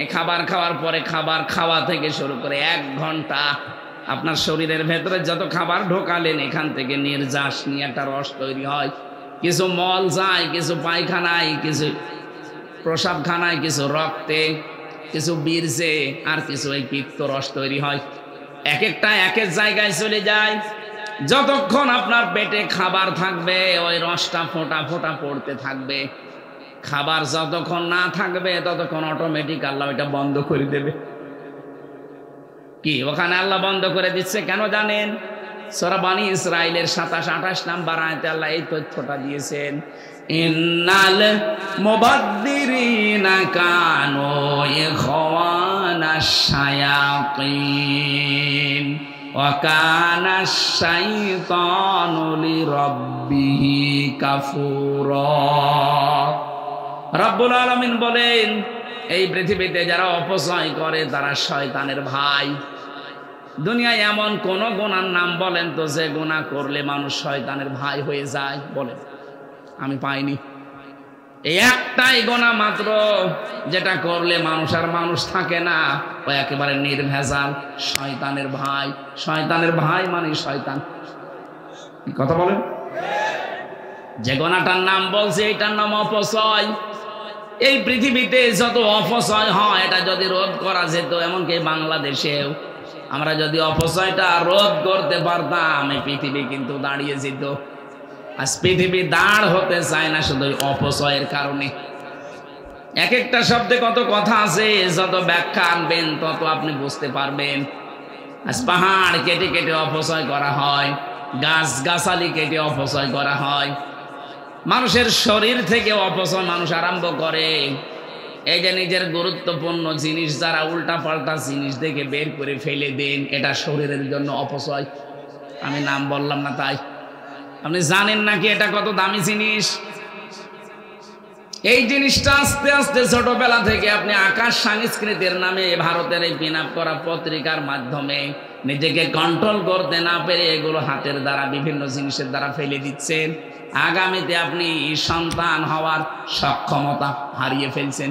এই খাবার খাওয়ার পরে খাবার খাওয়া থেকে শুরু করে 1 ঘন্টা আপনার শরীরের ভেতরে যত খাবার ঢোকালেন এখান থেকে নির্যাস নিয়ে একটা রস তৈরি হয়। কিছু মল যায়, কিছু পায়খানায়, কিছু প্রসাবখানায়, কিছু রক্তে, কিছু বীর্যে, আর কিছু এই পিত্ত রস তৈরি হয়। এক একটা এক এক জায়গায় চলে যায়। যতক্ষণ আপনার পেটে খাবার থাকবে ওই রসটা ফোঁটা ফোঁটা পড়তে থাকবে। খাবার যতক্ষণ না থাকবে ততক্ষণ অটোমেটিক আল্লাহ এটা বন্ধ করে দেবে। কি ওখানে আল্লাহ বন্ধ করে দিচ্ছে কেন জানেন? সূরা বনী ইসরাঈলের 27-28 নাম্বার আয়াতে আল্লাহ এই তথ্যটা দিয়েছেন, ইন্নাল মুবাদ্দিরিনা কানু ইখওয়ানাশ শায়াতিন ওয়া কানাশ শাইতানু লিরাব্বিহি কাফুরা। রব্বুল আলামিন বলেন, এই পৃথিবীতে যারা অপচয় করে তারা শয়তানের ভাই। দুনিয়ায় এমন কোন গুনার নাম বলেন তো যে গুনাহ করলে মানুষ শয়তানের ভাই হয়ে যায়? বলেন, আমি পাইনি। এই একটাই গুনাহ মাত্র যেটা করলে মানুষ আর মানুষ থাকে না, ও একেবারে নির্ভেজাল শয়তানের ভাই। শয়তানের ভাই মানে শয়তান। কথা বলেন, যে গুনাহটার নাম বলছে এটার নাম অপচয়। এই পৃথিবীতে যত অপচয় হয় এটা যদি রোধ করা যেত, এমনকি বাংলাদেশেও আমরা যদি অপচয়টা রোধ করতে পারতাম এই পৃথিবী কিন্তু দাঁড়িয়ে যেত। আজ পৃথিবী দাঁড় হতে চায় না শুধু অপচয়ের কারণে। এক একটা শব্দে কত কথা আছে, যত ব্যাখ্যা আনবেন তত আপনি বুঝতে পারবেন। আজ পাহাড় কেটে কেটে অপচয় করা হয়, গাছ গাছালি কেটে অপচয় করা হয়, মানুষের শরীর থেকে অপচয় মানুষ আরম্ভ করে। এই যে নিজের গুরুত্বপূর্ণ জিনিস যারা উল্টা পাল্টা জিনিস দেখে বের করে ফেলে দেন, এটা শরীরের জন্য অপচয়। আমি নাম বললাম না তাই। আপনি জানেন নাকি এটা কত দামি জিনিস? এই জিনিসটা আস্তে আস্তে ছোটবেলা থেকে আপনি আকাশ সংস্কৃতির নামে ভারতের এই পিন আপ করা পত্রিকার মাধ্যমে নিজেকে কন্ট্রোল করতে না পেরে এগুলো হাতের দ্বারা বিভিন্ন জিনিসের দ্বারা ফেলে দিচ্ছেন। আগামীতে আপনি সন্তান হওয়ার সক্ষমতা হারিয়ে ফেলছেন।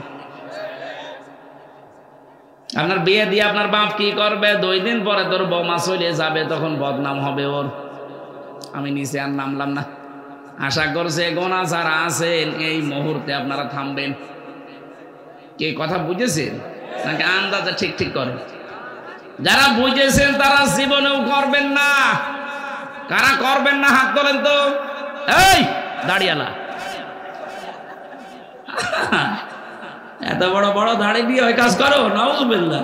আপনার বিয়ে দিয়ে আপনার বাপ কি করবে? 2 দিন পরে তোর বৌমা চলে যাবে, তখন বদনাম হবে ওর। আমি নিচে আর নামলাম না। আশা করছে গোনা যারা আছেন এই মুহূর্তে আপনারা থামবেন। কে কথা বুঝেছেন নাকি আন্দাজে ঠিক ঠিক করেন? যারা বুঝেছেন তারা জীবনেও করবেন না। কারা করবেন না হাত তোলেন তো। এই দাড়িয়ালা, এত বড় বড় দাড়ি দিয়ে ওই কাজ করো? নাউজুবিল্লাহ।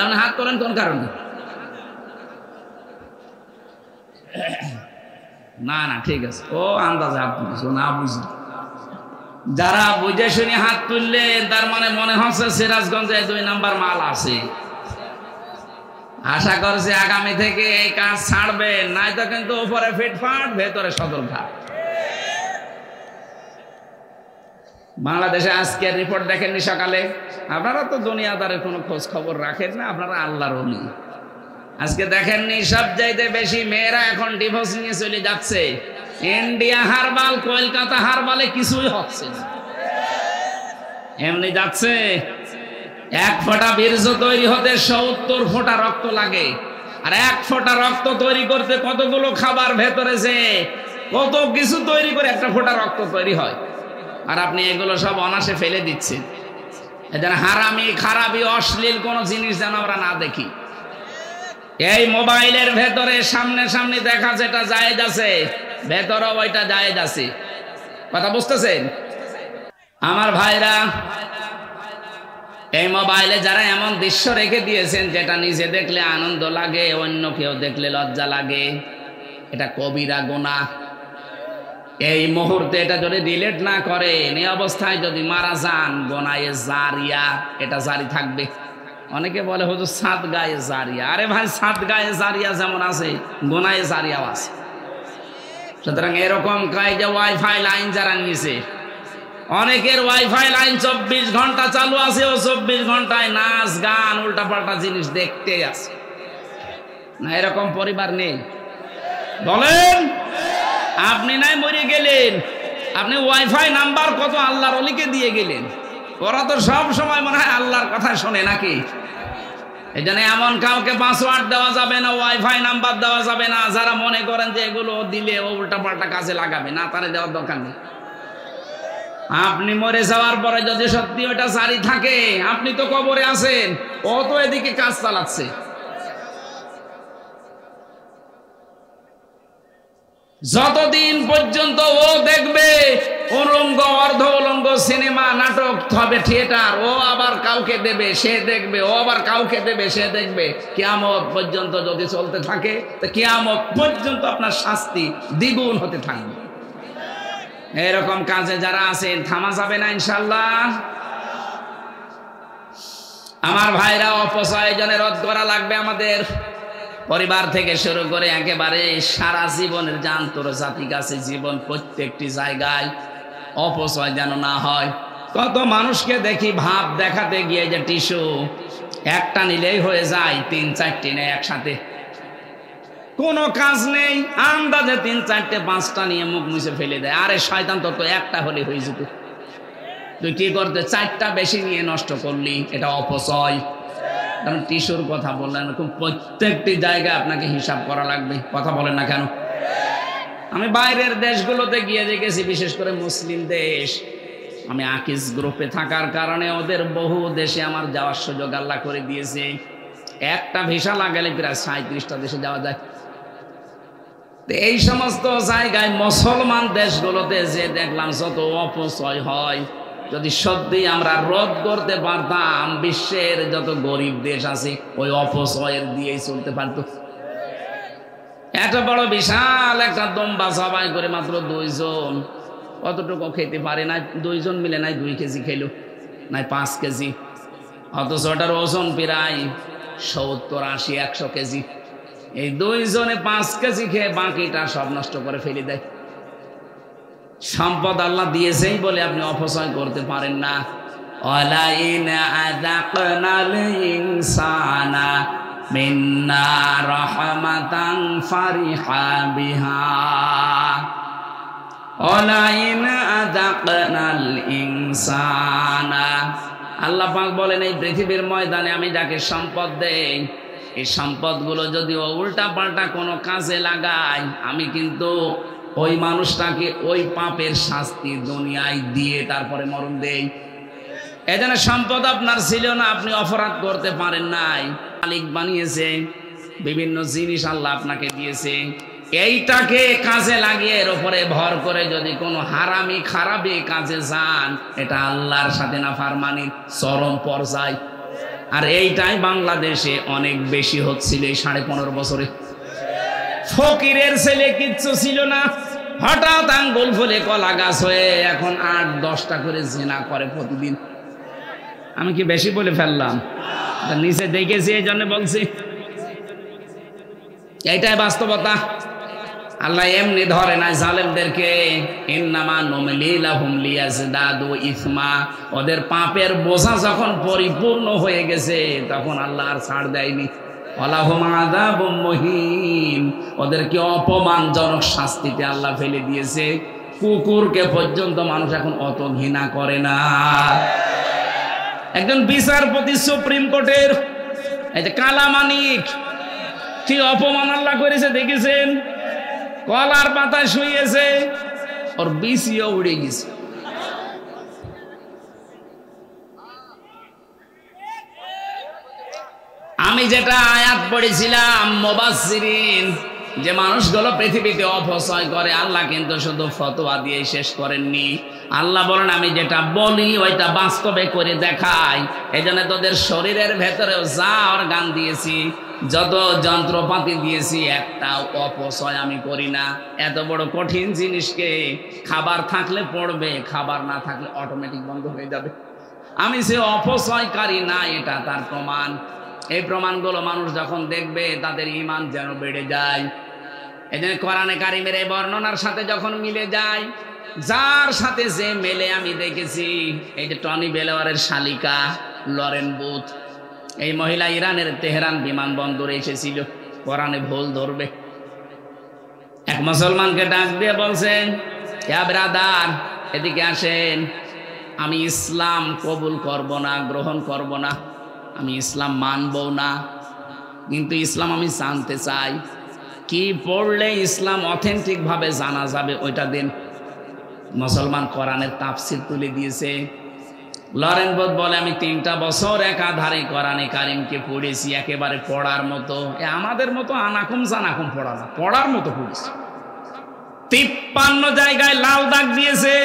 আপনি হাত তোলেন কোন কারণে? না না ঠিক আছে, ও আন্দাজে হাত তুলছো না বুঝি। যারা বুঝে শুনে হাত তুললেন তার মানে মনে হচ্ছে সিরাজগঞ্জে 2 নাম্বার মাল আছে। আশা করছি আগামী থেকে এই কাজ ছাড়বেন, নাই তো কিন্তু উপরে ফিটফাট ভেতরে সদরঘাট। বাংলাদেশে আজকের রিপোর্ট দেখেননি সকালে? আপনারা তো দুনিয়াদারের কোনো খোঁজ খবর রাখেন না, আপনারা আল্লাহর ওলি। আজকে দেখেননি সবচাইতে বেশি মেয়েরা এখন ডিভোর্স নিয়ে চলে যাচ্ছে। ইন্ডিয়া হারবাল, কলকাতা হারবালে কিছুই হচ্ছে না, এমনি যাচ্ছে। 1 ফোঁটা বীর্য তৈরি হতে 70 ফোঁটা রক্ত লাগে। আর 1 ফোঁটা রক্ত তৈরি করতে কতগুলো খাবার ভেতরে যে কত কিছু তৈরি করে 1 ফোঁটা রক্ত তৈরি হয়। আর আপনি এগুলো সব অনাসে ফেলে দিচ্ছেন। এদের হারামি খারাপি অশ্লীল কোনো জিনিস যেন আমরা না দেখি। এই মোবাইলের ভেতরে সামনে সামনে দেখা যেটা জায়েজ আছে, ভেতরে ওইটা জায়েজ আছে। কথা বুঝতেছেন আমার ভাইরা? এই মোবাইলে যারা এমন দৃশ্য রেখে দিয়েছেন যেটা নিজে দেখলে আনন্দ লাগে, অন্য কেউ দেখলে লজ্জা লাগে, এটা কবিরা গুনাহ। এই মুহূর্তে এটা যদি ডিলিট না করেন, এই অবস্থায় যদি মারা যান, গোনায়ে জারিয়া এটা জারি থাকবে। অনেকে বলে হুজুর সাদগায়ে জারিয়া। আরে ভাই, সাদগায়ে জারিয়া যেমন আছে গোনায়ে জারিয়াও আছে। সুতরাং এরকম কায়দা ওয়াইফাই লাইন যারা নিয়েছে, অনেকের ওয়াইফাই লাইন 24 ঘন্টা চালু আছে, ও 24 ঘন্টায় নাচ গান উল্টা পাল্টা জিনিস দেখতে আছে না? এরকম পরিবার নেই বলেন? আপনি নাই মরে গেলেন, আপনি ওয়াইফাই নাম্বার কত আল্লাহর ওলিকে দিয়ে গেলেন। ওরা তো সব সময় মনে হয় আল্লাহর কথা শোনে নাকি? এই জন্য এমন কাউকে পাসওয়ার্ড দেওয়া যাবে না, ওয়াইফাই নাম্বার দেওয়া যাবে না। যারা মনে করেন যে এগুলো দিলে ও উল্টা পাল্টা কাজে লাগাবে, না, তারা দেওয়ার দরকার নেই। আপনি মরে যাওয়ার পরে যদি সত্যি ওটা জারি থাকে, আপনি তো কবরে আছেন, ও তো এদিকে কাজ চালাচ্ছে। যতদিন পর্যন্ত ও দেখবে উলঙ্গ অর্ধ উলঙ্গ সিনেমা নাটক হবে, থিয়েটার, ও আবার কাউকে দেবে সে দেখবে, ও আবার কাউকে দেবে সে দেখবে, কিয়ামত পর্যন্ত যদি চলতে থাকে তো কিয়ামত পর্যন্ত আপনার শাস্তি দ্বিগুণ হতে থাকবে। এরকম কাজে যারা আছেন থামা যাবে না ইনশাআল্লাহ। আমার ভাইরা, অপচয় জনে রোধ করা লাগবে আমাদের, পরিবার থেকে শুরু করে একেবারে সারা জীবনের যে আন্তর্জাতিক আছে জীবন, প্রত্যেকটি জায়গায় অপচয় যেন না হয়। কত মানুষকে দেখি ভাব দেখাতে গিয়ে যে টিস্যু একটা নিলেই হয়ে যায়, 3-4টি নেই একসাথে, কোনো কাজ নেই, আন্দাজে 3-4টে 5টা নিয়ে মুখ মুছে ফেলে দেয়। আরে শয়তান, তোর তো একটা হলে হয়ে যেত, তুই কি করতে 4টা বেশি নিয়ে নষ্ট করলি? এটা অপচয়। কারণ টিস্যুর কথা বললেন, এরকম প্রত্যেকটি জায়গায় আপনাকে হিসাব করা লাগবে। কথা বলেন না কেন? আমি বাইরের দেশগুলোতে গিয়ে দেখেছি, বিশেষ করে মুসলিম দেশ, আমি আকিজ গ্রুপে থাকার কারণে ওদের বহু দেশে আমার যাওয়ার সুযোগ আল্লাহ করে দিয়েছে। একটা ভিসা লাগালে প্রায় 37টা দেশে যাওয়া যায়। এই সমস্ত জায়গায় মুসলমান দেশগুলোতে যে দেখলাম যত অপচয় হয়, যদি সত্যি আমরা রোধ করতে পারতাম, বিশ্বের যত গরিব দেশ আছে ওই অপচয়ের দিয়েই চলতে পারতো। এত বড় বিশাল একটা দম্বা সবাই করে মাত্র 2 জন, কতটুকু খেতে পারে না, 2 জন মিলে নাই 2 কেজি খেলো, নাই 5 কেজি, অথচ ওটার ওজন প্রায় 70, 80, 100 কেজি। এই 2 জনে 5 কেজি খেয়ে বাকিটা সব নষ্ট করে ফেলে দেয়। সম্পদ আল্লাহ দিয়েছেই বলে আপনি অপচয় করতে পারেন না। ওয়ালাইন আযাকনাল ইনসানা মিন্না রাহমাতান ফারিহা বিহা, ওয়ালাইন আযাকনাল ইনসানা, আল্লাহ পাক বলেন এই পৃথিবীর ময়দানে আমি যাকে সম্পদ দেই, এই সম্পদগুলো যদি উল্টা পাল্টা কোনো কাজে লাগাই, আমি কিন্তু ওই মানুষটাকে ওই পাপের শাস্তি দুনিয়ায় দিয়ে তারপরে মরণ দেই। এজন্য সম্পদ আপনার ছিল না, আপনি অপরাধ করতে পারেন নাই, মালিক বানিয়েছে, বিভিন্ন জিনিস আল্লাহ আপনাকে দিয়েছে, এইটাকে কাজে লাগিয়ে এর উপরে ভর করে যদি কোনো হারামি খারাপি কাজে যান, এটা আল্লাহর সাথে নাফরমানির চরম পর্যায়। আর এইটাই বাংলাদেশে অনেক বেশি হচ্ছিল এই 15.5 বছরে। ফকিরের ছেলে কিচ্ছু ছিল না, হঠাৎ আঙ্গুল ফুলে কলা গাছ হয়ে এখন 8-10টা করে জিনা করে প্রতিদিন। আমি কি বেশি বলে ফেললাম? নিচে দেখেছি এই জন্য বলছি, এইটাই বাস্তবতা। আল্লাহ এমনি ধরে না জালেমদেরকে, ইন্নামা নুমলি লাহুম লিয়াজদাদু ইসমা, ওদের পাপের বোঝা যখন পরিপূর্ণ হয়ে গেছে তখন আল্লাহ আর ছাড় দেয়নি। ওয়ালাহুম আযাবুম মুহিন, ওদেরকে অপমানজনক শাস্তিতে আল্লাহ ফেলে দিয়েছে। কুকুরকে পর্যন্ত মানুষ এখন অত ঘৃণা করে না। একজন বিচারপতি সুপ্রিম কোর্টের, এই যে কালামানিক, কি অপমান আল্লাহ করেছে দেখেছেন? কলার পাতায় শুয়েছে, ওর বিসিও উড়ে গেছে। আমি যেটা আয়াত পড়েছিলাম মুবাসসিরিন, যে মানুষগুলো পৃথিবীতে অপচয় করে, আল্লাহ কিন্তু শুধু ফতোয়া দিয়ে শেষ করেননি। আল্লাহ বলেন আমি যেটা বলি ওইটা বাস্তবে করে দেখাই। এই জন্য তোদের শরীরের ভেতরেও যা অর্গান দিয়েছি, যত যন্ত্রপাতি দিয়েছি, একটাও অপচয় আমি করি না। এত বড় কঠিন জিনিসকে খাবার থাকলে পড়বে, খাবার না থাকলে অটোমেটিক বন্ধ হয়ে যাবে। আমি সে অপচয়কারী না, এটা তার প্রমাণ। এই প্রমাণগুলো মানুষ যখন দেখবে তাদের ঈমান যেন বেড়ে যায়। এই জন্য কোরআনে কারিমের এই বর্ণনার সাথে যখন মিলে যায়, যার সাথে যে মেলে আমি দেখেছি, এই যে টনি বেলেওয়ারের শালিকা লরেন বুথ, এই মহিলা ইরানের তেহরান বিমানবন্দরে এসেছিল, কোরআনে ভুল ধরবে। এক মুসলমানকে ডাক দিয়ে বলছেন, ইয়া ব্রাদার এদিকে আসেন, আমি ইসলাম কবুল করব না, গ্রহণ করব না, আমি ইসলাম মানব না, কিন্তু ইসলাম আমি জানতে চাই, কি পড়লে ইসলাম অথেন্টিক ভাবে জানা যাবে ওইটা দিন। মুসলমান কোরআনের তাফসীর তুলে দিয়েছে। লরেন বুথ বলে আমি 3টা বছর একাধারে কোরআনে কারিমকে পড়েছি, একেবারে পড়ার মতো, আমাদের মতো আনাকুম জানাকুম পড়া না, পড়ার মতো পড়েছি। 53 জায়গায় লাল দাগ দিয়েছে।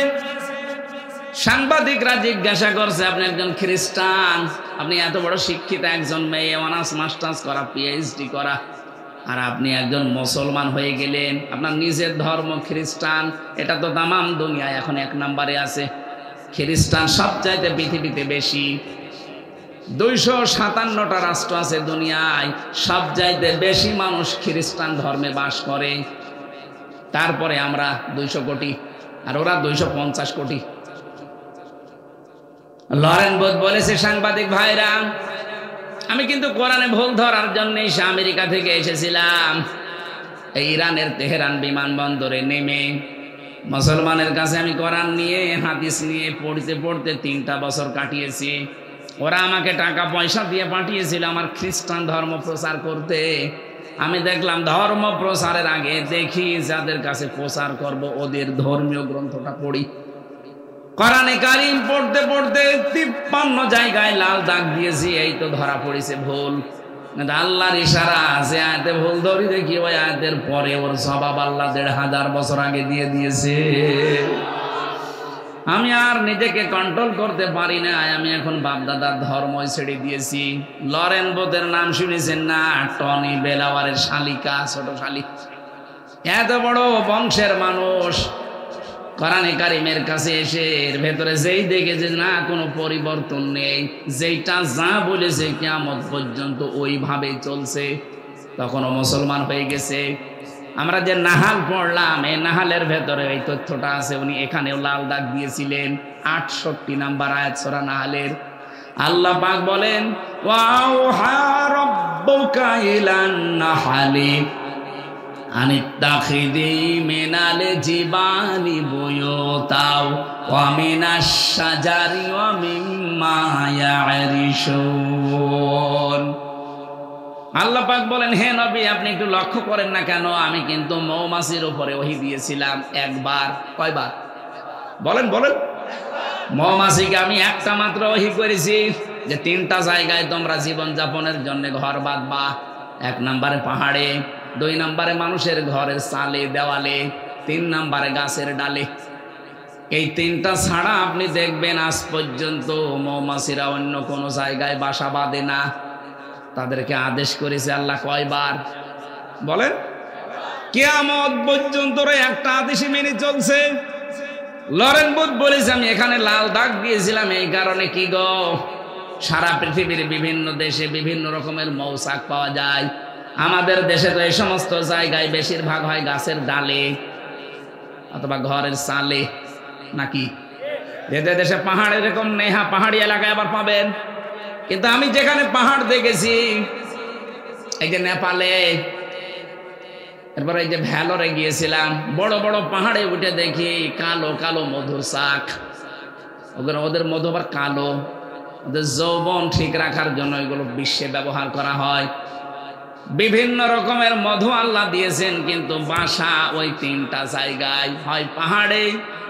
সাংবাদিকরা জিজ্ঞাসা করছে, আপনি একজন খ্রিস্টান, আপনি এত বড় শিক্ষিত একজন মেয়ে, অনার্স মাস্টার্স করা, পিএইচডি করা, আর আপনি একজন মুসলমান হয়ে গেলেন, আপনার নিজের ধর্ম খ্রিস্টান, এটা তো তামাম দুনিয়ায় এখন 1 নম্বরে আছে। খ্রিস্টান সবচাইতে পৃথিবীতে বেশি, 257টা রাষ্ট্র আছে দুনিয়ায়, সবচাইতে বেশি মানুষ খ্রিস্টান ধর্মে বাস করে। তারপরে আমরা 200 কোটি, আর ওরা 250 কোটি। লরেন বুথ বলেছে, সাংবাদিক ভাইরা, আমি কিন্তু কোরআনে ভুল ধরার জন্যই আমেরিকা থেকে এসেছিলাম। এই ইরানের তেহরান বিমানবন্দরে নেমে মুসলমানের কাছে আমি কোরআন নিয়ে, হাদিস নিয়ে পড়তে পড়তে 3টা বছর কাটিয়েছি। ওরা আমাকে টাকা পয়সা দিয়ে পাঠিয়েছিল আমার খ্রিস্টান ধর্ম প্রচার করতে। আমি দেখলাম ধর্ম প্রচারের আগে দেখি যাদের কাছে প্রচার করব ওদের ধর্মীয় গ্রন্থটা পড়ি। কোরআনে কারিম পড়তে পড়তে 53 জায়গায় লাল দাগ দিয়েছি, এই তো ধরা পড়েছে ভুল। আল্লাহর ইশারা আছে, আয়াতে ভুল ধরি দেখি ওই আয়াতের পরে ওর স্বভাব আল্লাহ 1500 বছর আগে দিয়ে দিয়েছে। আমি আর নিজেকে কন্ট্রোল করতে পারি না, আমি এখন বাপদাদার ধর্মই ছেড়ে দিয়েছি। লরেন বোথের নাম শুনেছেন না? টনি বেলাওয়ারের শালিকা, ছোট শালিক, এত বড় বংশের মানুষ কোরআনে কারিমের কাছে এসে এর ভেতরে যেই দেখেছে না কোনো পরিবর্তন নেই, যেইটা যা বলেছে কিয়ামত পর্যন্ত ওইভাবেই চলছে, তখনও মুসলমান হয়ে গেছে। আমরা যে নাহাল পড়লাম, এই নাহালের ভেতরে এই তথ্যটা আছে। উনি এখানেও লাল দাগ দিয়েছিলেন, 68 নাম্বার আয়াত সূরা নাহালের। আল্লাহ পাক বলেন, ওয়াউহা রাব্বুকা ইলান নাহালি আনিত্তাখিযি মিনাল জিবালি বুয়ুতাও ওয়া মিনাশ শাজারি ওয়া মিম্মা ইয়ারিশুন। আল্লাহ পাক বলেন, হে নবী আপনি একটু লক্ষ্য করেন না কেন, আমি কিন্তু মৌমাছির উপরে ওহী দিয়েছিলাম একবার। কয়বার বলেন বলেন? মৌমাছিকে আমি একটা মাত্র ওহী করেছি যে 3টা জায়গায় তোমরা জীবন যাপনের জন্য ঘর বাঁধবা। 1 নম্বরে পাহাড়ে, 2 নম্বরে মানুষের ঘরের চালে দেওয়ালে, 3 নম্বরে গাছের ডালে। এই 3টা ছাড়া আপনি দেখবেন আজ পর্যন্ত মৌমাছিরা অন্য কোনো জায়গায় বাসা বাঁধে না। তাদেরকে আদেশ করেছে আল্লাহ কয়বার বলেন? কিয়ামত পর্যন্ত একটা আদেশই মেনে চলছে। লরেন বুথ বলেছে, আমি এখানে লাল দাগ দিয়েছিলাম এই কারণে, কি গো, সারা পৃথিবীর বিভিন্ন দেশে বিভিন্ন রকমের মৌচাক পাওয়া যায়। আমাদের দেশে তো এই সমস্ত জায়গায় বেশিরভাগ হয় গাছের ডালে অথবা ঘরের চালে, নাকি? দেশে পাহাড় এরকম নেই, হ্যাঁ পাহাড়ি এলাকায় আবার পাবেন। কিন্তু আমি যেখানে পাহাড় দেখেছি, এই যে নেপালে, এরপরে এই যে ভ্যালোরে গিয়েছিলাম, বড় বড় পাহাড়ে উঠে দেখি কালো কালো মধুর শাক। ওদের মধু আবার কালো, ওদের যৌবন ঠিক রাখার জন্য এগুলো বিশ্বে ব্যবহার করা হয়। বিভিন্ন রকমের মধু আল্লাহ দিয়েছেন, কিন্তু বাসা ওই 3টা জায়গায়, হয় পাহাড়ে,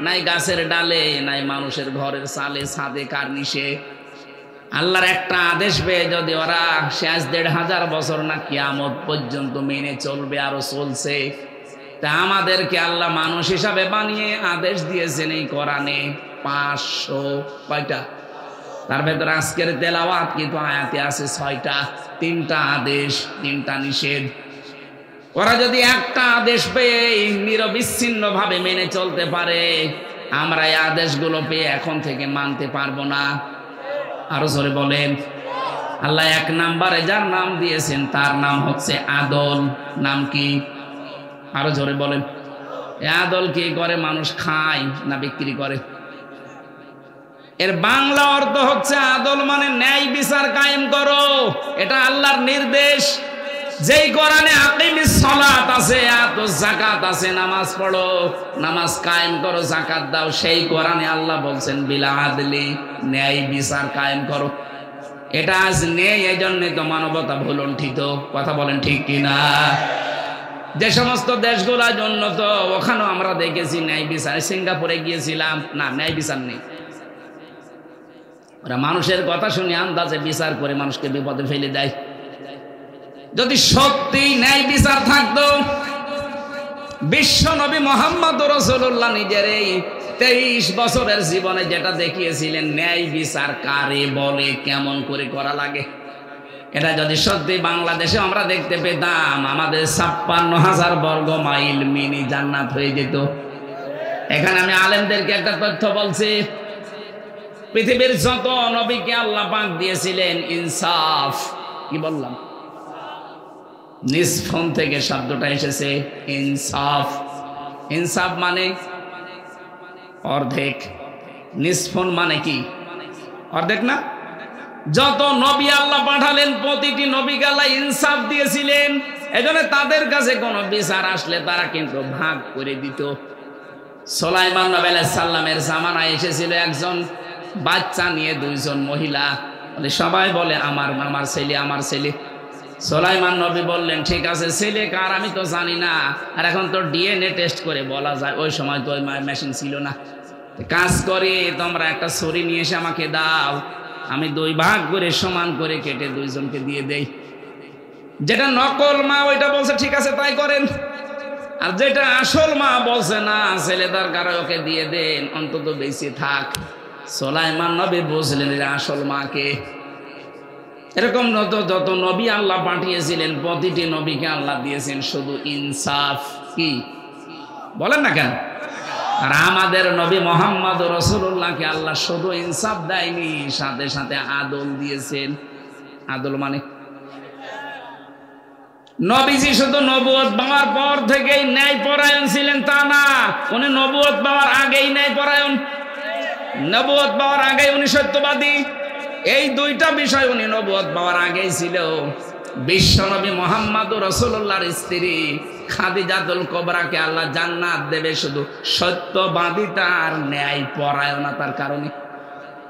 নাই গাছের ডালে, নাই মানুষের ঘরের চালে ছাদে কার্নিশে। আল্লাহর একটা আদেশ পেয়ে যদি ওরা শেষ 1500 বছর না কিয়ামত পর্যন্ত মেনে চলবে, আরো চলছে, তা আমাদেরকে আল্লাহ মানুষ হিসাবে বানিয়ে আদেশ দিয়েছেন এই কোরআনে 500 কয়টা? তার ভেতরে আজকের তেলাওয়াত কিন্তু আয়াতে আছে 6টা। 3টা আদেশ, 3টা নিষেধ। ওরা যদি একটা আদেশ পেয়ে নিরবিচ্ছিন্ন ভাবে মেনে চলতে পারে, আমরা এই আদেশগুলো পেয়ে এখন থেকে মানতে পারবো না। আরো জোরে বলেন। আল্লাহ 1 নম্বরে যার নাম দিয়েছেন তার নাম হচ্ছে আদল। নাম কি? আরো জোরে বলেন। আদল কি করে? মানুষ খায় না বিক্রি করে? এর বাংলা অর্থ হচ্ছে আদল মানে ন্যায় বিচার কায়েম করো। এটা আল্লাহর নির্দেশ। যেই কোরআনে আকিমিস সালাত আছে, আতুজ যাকাত আছে, নামাজ পড়ো, নামাজ কায়েম করো, যাকাত দাও, সেই কোরআনে আল্লাহ বলছেন বিল আদলি, ন্যায় বিচার কায়েম করো। এটা আজ নেই, এই জন্যই তো মানবতা ভুলণ্ঠিত। কথা বলেন ঠিক কিনা? যে সমস্ত দেশগুলো উন্নত, ওখানেও আমরা দেখেছি ন্যায় বিচার। সিঙ্গাপুরে গিয়েছিলাম, না ন্যায় বিচার নেই। ওরা মানুষের কথা শুনে আন্দাজে বিচার করে মানুষকে বিপদে ফেলে দেয়। যদি সত্যি ন্যায় বিচার থাকতো, বিশ্ব নবী মুহাম্মদ রাসূলুল্লাহ নিজের এই 23 বছরের জীবনে যেটা দেখিয়েছিলেন, ন্যায় বিচার কারে বলে, কেমন করে করা লাগে, এটা যদি সত্যি বাংলাদেশে আমরা দেখতে পেতাম, আমাদের 56,000 বর্গ মাইল মিনি জান্নাত হয়ে যেত। এখানে আমি আলেমদেরকে একটা তথ্য বলছি, পৃথিবীর যত নবীকে আল্লাহ পাক দিয়েছিলেন ইনসাফ, কি বললাম? নিসফন থেকে শব্দটা এসেছে ইনসাফ। ইনসাফ মানে অর্ধেক, নিসফন মানে কি? অর্ধেক না? যত নবী আল্লাহ পাঠালেন প্রতিটি নবীকে আল্লাহ ইনসাফ দিয়েছিলেন। এজন্য তাদের কাছে কোনো বিচার আসলে তারা কিন্তু ভাগ করে দিত। সুলাইমান নবী আলাইহিস সালামের জামানায় এসেছিল একজন বাচ্চা নিয়ে 2 জন মহিলা, সবাই বলে আমার ছেলে, আমার ছেলে। সুলাইমান নবী বললেন, ঠিক আছে, ছেলে কার আমি তো জানি না, আর এখন তো ডিএনএ টেস্ট করে বলা যায়। ওই সময় তো ওই মেশিন ছিল না। কাজ করে তোমরা একটা ছুরি নিয়ে এসে আমাকে দাও, আমি 2 ভাগ করে সমান করে কেটে 2 জনকে দিয়ে দেই। যেটা নকল মা ওইটা বলছে ঠিক আছে তাই করেন, আর যেটা আসল মা বলছে না ছেলে দরকার ওকে দিয়ে দেন অন্তত বেঁচে থাক। সুলাইমান নবী বুঝলেন এর আসল মাকে। এরকম যত নবী আল্লাহ পাঠিয়েছিলেন প্রতিটি নবীকে আল্লাহ দিয়েছেন শুধু ইনসাফ। কি বলেন না কেন? আর আমাদের নবী মুহাম্মদ রাসূলুল্লাহকে আল্লাহ শুধু ইনসাফ দেয়নি, সাথে সাথে আদল দিয়েছেন। আদল মানে নবীজি শুধু নবুয়ত পাওয়ার পর থেকেই ন্যায় পরায়ণ ছিলেন তা না, উনি নবুয়ত পাওয়ার আগেই ন্যায় পরায়ণ, নবুয়ত পাওয়ার আগেই উনি সত্যবাদী। এই দুইটা বিষয় উনি নবুয়ত পাওয়ার আগেই ছিল। বিশ্বনবী মুহাম্মদ রাসূলুল্লাহর স্ত্রী খাদিজাতুল কুবরাকে আল্লাহ জান্নাত দেবে শুধু সত্যবাদিতার ন্যায় পরায়ণতার কারণে।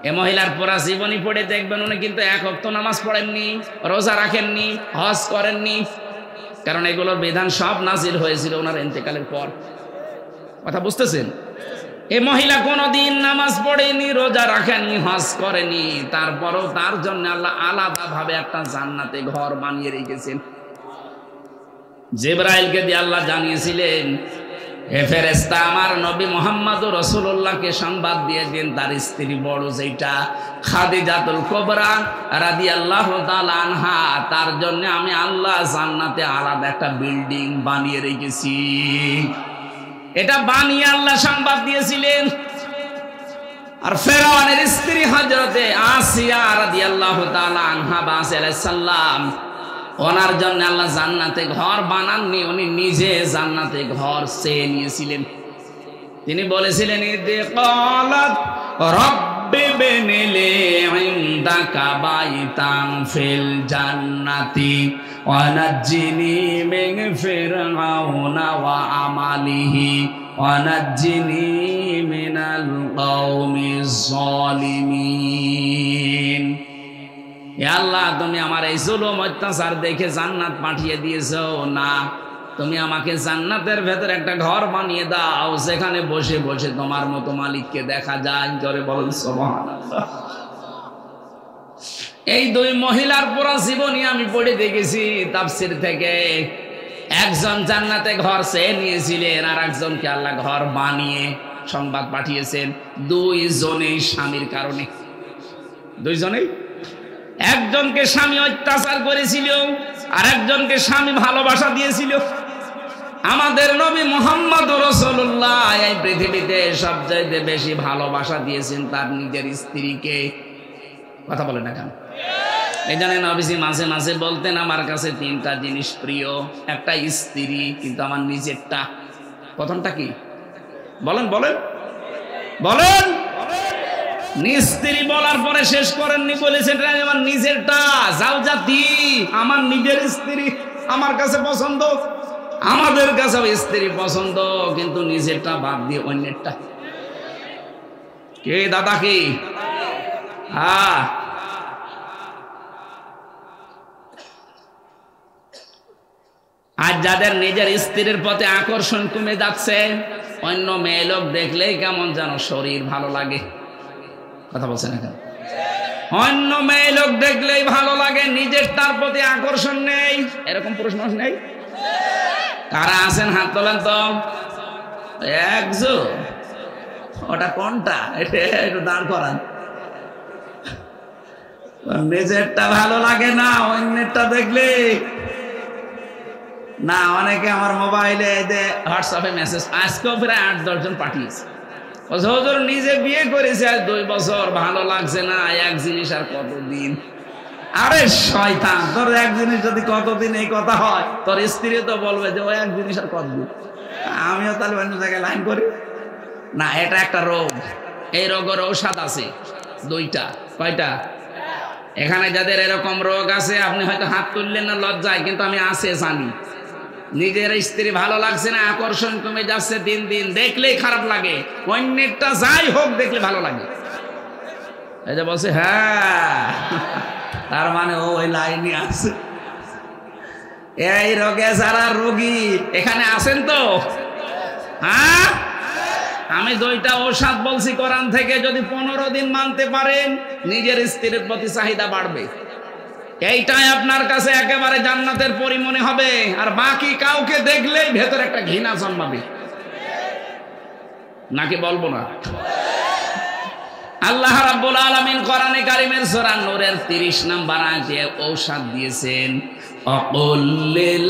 এ মহিলার পুরা জীবনী পড়ে দেখবেন উনি কিন্তু এক ওয়াক্ত নামাজ পড়েননি, রোজা রাখেননি, হজ করেননি, কারণ এগুলোর বিধান সব নাজিল হয়েছিল ওনার ইন্তেকালের পর। কথা বুঝতেছেন? এই মহিলা কোনোদিন নামাজ পড়েনি, রোজা রাখেনি, হজ করেনি, তারপরও তার জন্য আল্লাহ আলাদাভাবে একটা জান্নাতে ঘর বানিয়ে রেখেছেন। জিবরাইলকে দিয়ে আল্লাহ জানিয়েছিলেন, হে ফেরেশতা আমার নবী মুহাম্মদ রাসূলুল্লাহকে সংবাদ দিয়ে দিন তার স্ত্রী বড় যেটা খাদিজাতুল কুবরা রাদিয়াল্লাহু তাআলা আনহা, তার জন্য আমি আল্লাহ জান্নাতে আলাদা একটা বিল্ডিং বানিয়ে রেখেছি। এটা বানিয়ে আল্লাহ সংবাদ দিয়েছিলেন। আর ফেরাউনের স্ত্রী হযরতে আসিয়া রাদিয়াল্লাহু তাআলা আনহা বাস আলাইহিস সালাম, ওনার জন্য আল্লাহ জান্নাতে ঘর বানাননি, উনি নিজে জান্নাতে ঘর চেয়ে নিয়েছিলেন। তিনি বলেছিলেন ইদে ক্বালাত রাব্বি বিনিলি ইনদাকা বাইতান ফিল জান্নাতি ওয়া নাজ্জিনি মিন ফিরআউনা ওয়া আমালিহি ওয়া নাজ্জিনি মিনাল কওমিজ জালিমিন। আল্লাহ তুমি আমার এই জুলুম অত্যাচার দেখে জান্নাত পাঠিয়ে দিয়েছো না, তুমি আমাকে জান্নাতের ভেতর একটা ঘর বানিয়ে দাও যেখানে বসে বসে তোমার মতো মালিককে দেখা যায়। জোরে বলুন সুবহানাল্লাহ। এই দুই মহিলার পুরো জীবনী আমি পড়ে দেখেছি তাফসীর থেকে। একজন জান্নাতে ঘর চেয়ে নিয়েছিলেন, আর একজনকে আল্লাহ ঘর বানিয়ে সংবাদ পাঠিয়েছেন। দুইজনেই স্বামীর কারণে, দুইজনেই। একজনকে স্বামী অত্যাচার করেছিল, আর একজনকে স্বামী ভালোবাসা দিয়েছিল। আমাদের নবী মুহাম্মদ রাসূলুল্লাহ এই পৃথিবীতে সবচেয়ে বেশি ভালোবাসা দিয়েছেন তার নিজের স্ত্রীকে। কথা বলে না কেন? এই জন্য নবীজি মাঝে মাঝে বলতেন আমার কাছে তিনটা জিনিস প্রিয়, একটা স্ত্রী কিন্তু আমার নিজেরটা। প্রথমটা কি বলেন বলেন বলেন? স্ত্রী বলার পরে শেষ করেননি, বলেছেন আমার নিজেরটা। জাওজাতি, আমার নিজের স্ত্রী আমার কাছে পছন্দ, আমাদের কাছেও স্ত্রী পছন্দ, কিন্তু নিজেরটা বাদ দিয়ে অন্যেরটা। কে দাদা? কি? হ্যাঁ, আজ যাদের নিজের স্ত্রীর প্রতি আকর্ষণ কমে যাচ্ছে, অন্য মেয়ে লোক দেখলেই কেমন যেন শরীর ভালো লাগে। কথা বলছেন এখন? অন্য মেয়ে লোক দেখলেই ভালো লাগে, নিজের তার প্রতি আকর্ষণ নেই। এরকম পুরুষ মানুষ নেই? কারা আছেন হাত তোলেন তো। একজন। ওটা কোনটা? এটা একটু দাঁড় করান। নিজেরটা ভালো লাগে না, অন্যেরটা দেখলে না। অনেকে আমার মোবাইলে হোয়াটসঅ্যাপে মেসেজ আজকেও প্রায় 8-10 জন পাঠিয়েছে। হুজুর নিজে বিয়ে করেছে আজ 2 বছর, ভালো লাগছে না, এক জিনিস আর কতদিন। আরে শয়তান, তোর এক জিনিস যদি কতদিন এই কথা হয়, তোর স্ত্রী তো বলবে যে ওই এক জিনিস আর কতদিন। আমিও তাহলে অন্য জায়গায় লাইন করি না। এটা একটা রোগ, এই রোগের ঔষধ আছে 2টা। কয়টা? এখানে যাদের এরকম রোগ আছে আপনি হয়তো হাত তুললেন না লজ্জায়, কিন্তু আমি আছে জানি। নিজের স্ত্রী ভালো লাগছে না, আকর্ষণ কমে যাচ্ছে দিন দিন, দেখলেই খারাপ লাগে। অন্যেরটা যাই হোক দেখলে ভালো লাগে। এই যে বলছে হ্যাঁ, তার মানে ও ওই লাইনে আছে। এই রোগে যারা রোগী এখানে আছেন তো, হ্যাঁ, আমি 2টা ঔষধ বলছি কোরআন থেকে, যদি 15 দিন মানতে পারেন নিজের স্ত্রীর প্রতি চাহিদা বাড়বে। এইটাই আপনার কাছে একেবারে জান্নাতের পরি মনে হবে, আর বাকি কাউকে দেখলেই ভেতরে একটা ঘৃণা জন্মাবে। নাকি বলবো না? আল্লাহ রাব্বুল আলামিন কোরআনে কারীমের সূরা নূরের 30 নম্বর আয়াতে ঔষধ দিয়েছেন, অকুল্লিল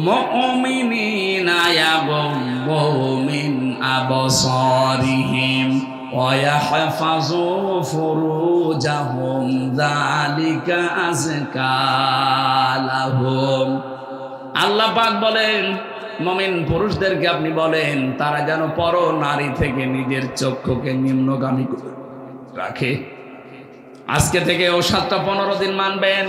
মুমিনিনা ইয়াগুম্মু মিন আবসারিহিম ওয়া ইয়াহফাযু ফুরুজাহুম যালিকা আযকা লাহুম। আল্লাহ পাক বলেন, মুমিন পুরুষদেরকে আপনি বলেন তারা যেন পর নারী থেকে নিজের চক্ষুকে নিম্নগামী রাখে। আজকে থেকে ঔষধটা 15 দিন মানবেন।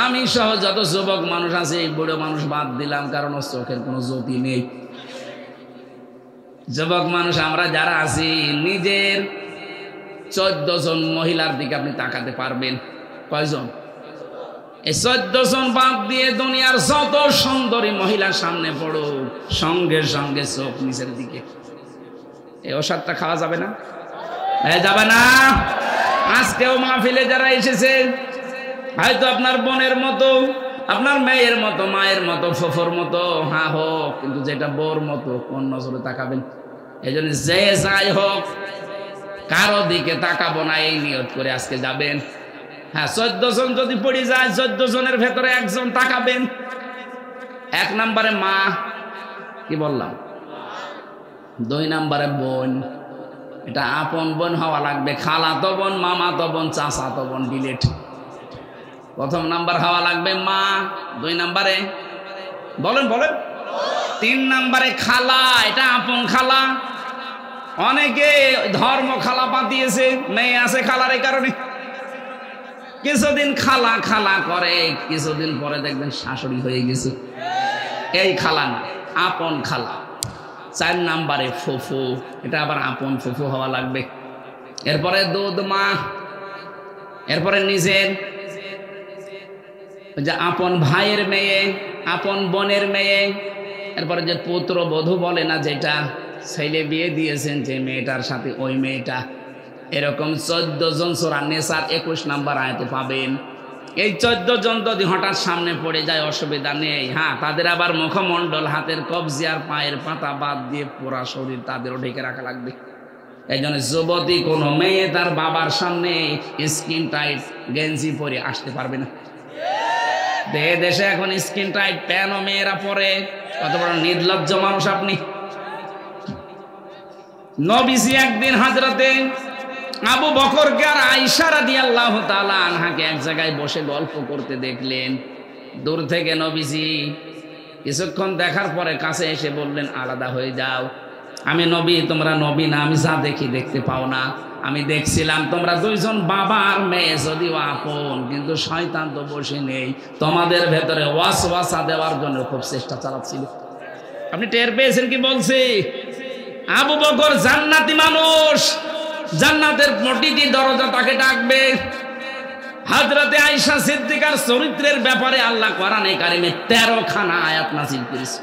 আমি সহ যত যুবক মানুষ আছে, বুড়ো মানুষ বাদ দিলাম, কারণ ওর চোখের কোনো জ্যোতি নেই। যুবক মানুষ আমরা যারা আছি, নিজের 14 জন মহিলার দিকে আপনি তাকাতে পারবেন। কয়জন? এই 14 জন বাদ দিয়ে দুনিয়ার যত সুন্দরী মহিলার সামনে পড়ো, সঙ্গে সঙ্গে চোখ নিচের দিকে। এই ওষুধটা খাওয়া যাবে না? যাবে না। আজকেও মাহফিলে যারা এসেছে, হয়তো আপনার বোনের মতো, আপনার মেয়ের মতো, মায়ের মতো, ফুফুর মতো, হ্যাঁ হোক, কিন্তু যেটা বোর মতো, কোন নজরে তাকাবেন? এই জন্য যে যাই হোক কারো দিকে তাকাবো না, এই নিয়ত করে আজকে যাবেন। হ্যাঁ, 14 জন যদি পড়ে যায়, 14 জনের ভেতরে একজন তাকাবেন। 1 নম্বরে মা, কি বললাম? 2 নম্বরে বোন, এটা আপন বোন হওয়া লাগবে। খালাতো বোন, মামাতো বোন, চাচাতো বোন ডিলেট। 1 নাম্বার হওয়া লাগবে মা। 2 নম্বরে বলেন 3 নম্বরে খালা, এটা আপন খালা। অনেকে ধর্ম খালা পাতিয়েছে, মেয়ে আছে খালার, এই কারণে কিছুদিন খালা খালা করে, কিছুদিন পরে দেখবেন শাশুড়ি হয়ে গেছে। এই খালা না, আপন খালা। 4 নম্বরে ফুফু, এটা আবার আপন ফুফু হওয়া লাগবে। এরপরে দুধ মা, এরপরে নিজের যে আপন ভাইয়ের মেয়ে, আপন বোনের মেয়ে, এরপরে যে পুত্র বধূ বলে না, যেটা ছেলে বিয়ে দিয়েছেন যে মেয়েটার সাথে, ওই মেয়েটা। এরকম 14 জন সূরা নিসার 21 নম্বর আয়াতে পাবেন। এই 14 জন যদি হঠাৎ সামনে পড়ে যায় অসুবিধা নেই। হ্যাঁ, তাদের আবার মুখমণ্ডল, হাতের কবজি আর পায়ের পাতা বাদ দিয়ে পুরা শরীর তাদেরও ঢেকে রাখা লাগবে। এই জন্য যুবতী কোনো মেয়ে তার বাবার সামনে স্কিন টাইট গেঞ্জি পরে আসতে পারবে না। দেশে এখন স্কিন টাইট প্যান্টও মেয়েরা পরে। কত বড় নির্লজ্জ মানুষ আপনি! নবীজি একদিন হযরতে আবু বকরকে আর আয়েশা রাদিয়াল্লাহু তাআলা আনহাকে এক জায়গায় বসে গল্প করতে দেখলেন। দূর থেকে নবীজি কিছুক্ষণ দেখার পরে কাছে এসে বললেন, আলাদা হয়ে যাও, আমি নবী, তোমরা নবী না, আমি যা দেখি দেখতে পাও না। আমি দেখছিলাম তোমরা 2 জন বাবা আর মেয়ে, যদিও আপন, কিন্তু শয়তান তো বসে নেই, তোমাদের ভেতরে ওয়াসওয়াসা দেওয়ার জন্য খুব চেষ্টা চালাচ্ছিল। আপনি টের পেয়েছেন কি বলছি? আবু বকর জান্নাতি মানুষ, জান্নাতের প্রতিটি দরজা তাকে ডাকবে। হযরতে আয়েশা সিদ্দিকার চরিত্রের ব্যাপারে আল্লাহ কোরআনে কারিমে 13 খানা আয়াত নাযিল করেছে।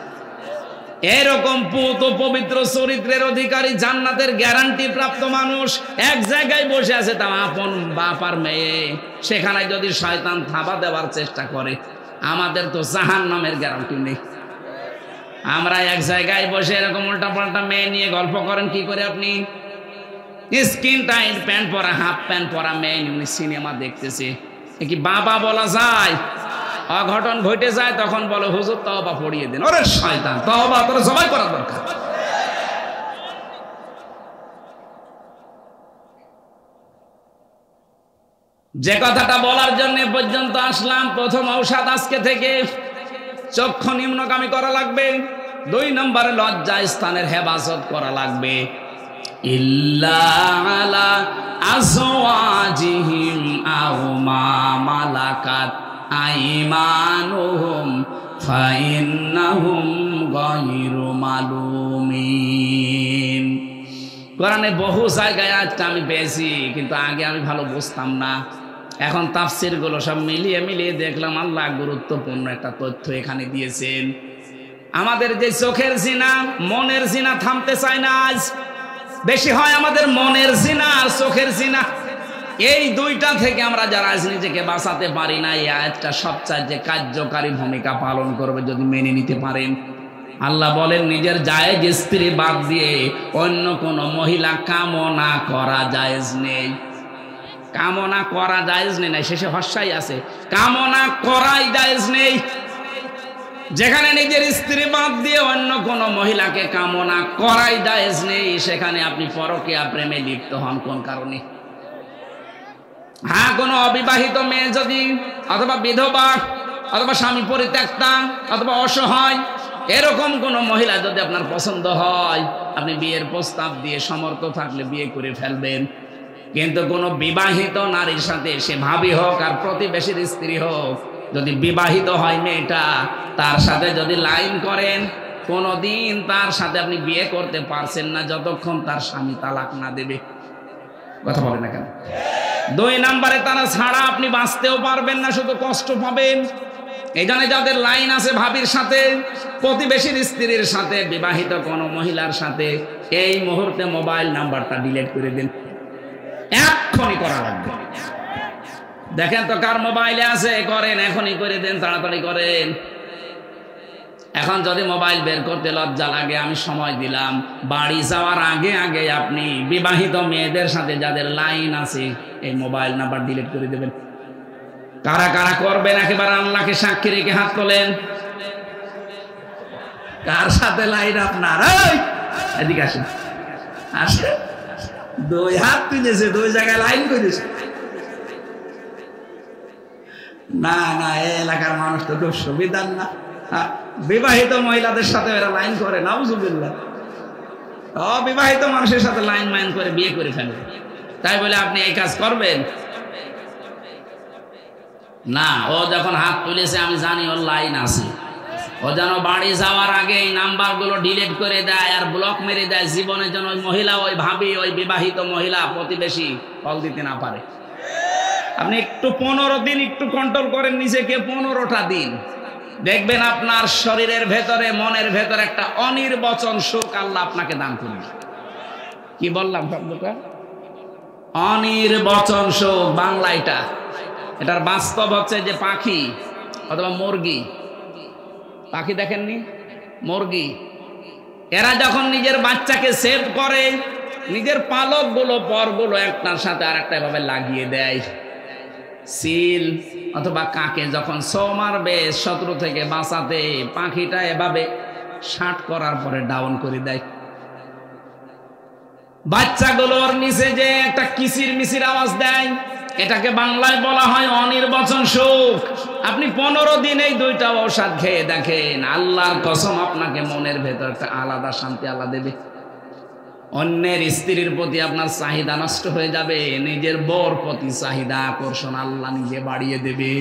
এরকম পুত পবিত্র চরিত্রের অধিকারী, জান্নাতের গ্যারান্টি প্রাপ্ত মানুষ এক জায়গায় বসে আছে, তা আপন বাপ আর মেয়ে। সেখানে যদি শয়তান থাবা দেওয়ার চেষ্টা করে, আমাদের তো জাহান্নামের গ্যারান্টি নেই। আমরা এক জায়গায় বসে এরকম উল্টা পাল্টা মেয়ে নিয়ে গল্প করেন কি করে আপনি? স্কিন টাইট প্যান্ট পরা, হাফ প্যান্ট পরা মেয়ে নিয়ে সিনেমা দেখতেছে, এ কি বাবা বলা যায়? অঘটন ঘটে যায়, তখন বলো হুজুর তওবা পড়িয়ে দেন। ওরে শয়তান, তওবা তোর সবাই করা দরকার। যে কথাটা বলার জন্য পর্যন্ত আসলাম, প্রথম ঔষধ আজকে থেকে চক্ষু নিম্নগামী করা লাগবে। 2 নম্বরে লজ্জা স্থানের হেফাজত করা লাগবে। ইল্লা আলা আজওয়াজিহিম আও মা মালাকাত আইমানুহুম ফাইন্নাহুম গায়রু মালুমিন। কোরআনে বহু জায়গায় আজটা আমি পেয়েছি, কিন্তু আগে আমি ভালো বুঝতাম না। এখন তাফসিরগুলো সব মিলিয়ে দেখলাম আল্লাহ গুরুত্বপূর্ণ একটা তথ্য এখানে দিয়েছেন। আমাদের যে চোখের জিনা, মনের জিনা থামতে চায় না। আজ বেশি হয় আমাদের মনের জিনা আর চোখের জিনা। এই দুইটা থেকে আমরা যারা আজ নিজেকে বাঁচাতে পারি না, এই আয়াতটা সবচেয়ে কার্যকারী ভূমিকা পালন করবে যদি মেনে নিতে পারেন। আল্লাহ বলেন নিজের জায়েজ স্ত্রী বাদ দিয়ে অন্য কোন মহিলা কামনা করা জায়েজ নেই। কামনা করা জায়েজ নেই, না শেষে হর্ষাই আছে, কামনা করাই জায়েজ নেই। যেখানে নিজের স্ত্রী বাদ দিয়ে অন্য কোন মহিলাকে কামনা করাই জায়েজ নেই, সেখানে আপনি পরকীয়া প্রেমে লিপ্ত হন কোন কারণে? হ্যাঁ, কোনো অবিবাহিত মেয়ে যদি, অথবা বিধবা, অথবা স্বামী পরিত্যক্তা, অথবা অসহায়, এরকম কোন মহিলা যদি আপনার পছন্দ হয়, আপনি বিয়ের প্রস্তাব দিয়ে সমর্থ থাকলে বিয়ে করে ফেলবেন। কিন্তু কোনো বিবাহিত নারীর সাথে, সে ভাবি হোক আর প্রতিবেশীর স্ত্রী হোক, যদি বিবাহিত হয় মেয়েটা, তার সাথে যদি লাইন করেন, কোনোদিন তার সাথে আপনি বিয়ে করতে পারছেন না যতক্ষণ তার স্বামী তালাক না দেবে। কথা বলে না কেন? 2 নম্বরে তারা ছাড়া আপনি বাঁচতেও পারবেন না, শুধু কষ্ট পাবেন। এই জন্য যাদের লাইন আছে ভাবির সাথে, প্রতিবেশীর স্ত্রীর সাথে, বিবাহিত কোনো মহিলার সাথে, এই মুহূর্তে মোবাইল নাম্বারটা ডিলিট করে দিন, এক্ষুনি করা লাগবে। দেখেন তো কার মোবাইলে আছে, করেন, এখনই করে দেন, তাড়াতাড়ি করেন। এখন যদি মোবাইল বের করতে লজ্জা লাগে, আমি সময় দিলাম, বাড়ি যাওয়ার আগে আগে আপনি বিবাহিত মেয়েদের সাথে যাদের লাইন আছে এই মোবাইল নাম্বার ডিলিট করে দেবেন। কারা কারা করবেন একেবারে আল্লাহকে সাক্ষী রেখে হাত তোলেন। কার সাথে লাইন আপনার? এদিকে আসেন, আসে 2 হাত তুলেছে, 2 জায়গায় লাইন করেছে। না না, এই এলাকার মানুষ তো খুব সুবিধার না, বিবাহিত মহিলাদের সাথে এরা লাইন করে, নাউজুবিল্লাহ। অবিবাহিত মানুষের সাথে লাইন মাইন করে বিয়ে করে ফেলে, তাই বলে আপনি এই কাজ করবেন না। ও যখন হাত তুলেছে আমি জানি ওর লাইন আছে, ও যেন বাড়ি যাওয়ার আগে এই নাম্বারগুলো ডিলিট করে দেয় আর ব্লক মেরে দেয়, জীবনের জন্য ওই মহিলা, ওই ভাবি, ওই বিবাহিত মহিলা, প্রতিবেশী কল দিতে না পারে। আপনি একটু 15 দিন একটু কন্ট্রোল করেন নিজেকে, 15টা দিন দেখবেন আপনার শরীরের ভেতরে, মনের ভেতরে একটা অনির্বচন সুখ আল্লাহ আপনাকে দান করবে। কি বললাম শব্দটা? অনির্বচন সুখ, বাংলা এটা। এটার বাস্তব হচ্ছে যে পাখি অথবা মুরগি, পাখি দেখেননি, মুরগি, এরা যখন নিজের বাচ্চাকে সেভ করে, নিজের পালকগুলো, পরগুলো একটার সাথে আর একটা এভাবে লাগিয়ে দেয়। সিল অথবা কাকে যখন ছো মারবে শত্রু থেকে বাঁচাতে, পাখিটা এভাবে শাট করার পরে ডাউন করে দেয়। বাচ্চাগুলোর নিচে যে একটা কিচির মিচির আওয়াজ দেয়, এটাকে বাংলায় বলা হয় অনির্বচন সুখ। আপনি 15 দিন এই 2টা ঔষধ খেয়ে দেখেন, আল্লাহর কসম আপনাকে মনের ভেতর একটা আলাদা শান্তি আল্লাহ দেবে। অন্যের স্ত্রীর প্রতি আপনার চাহিদা নষ্ট হয়ে যাবে, নিজের বউর প্রতি চাহিদা, আকর্ষণ আল্লাহ নিজে বাড়িয়ে দেবে।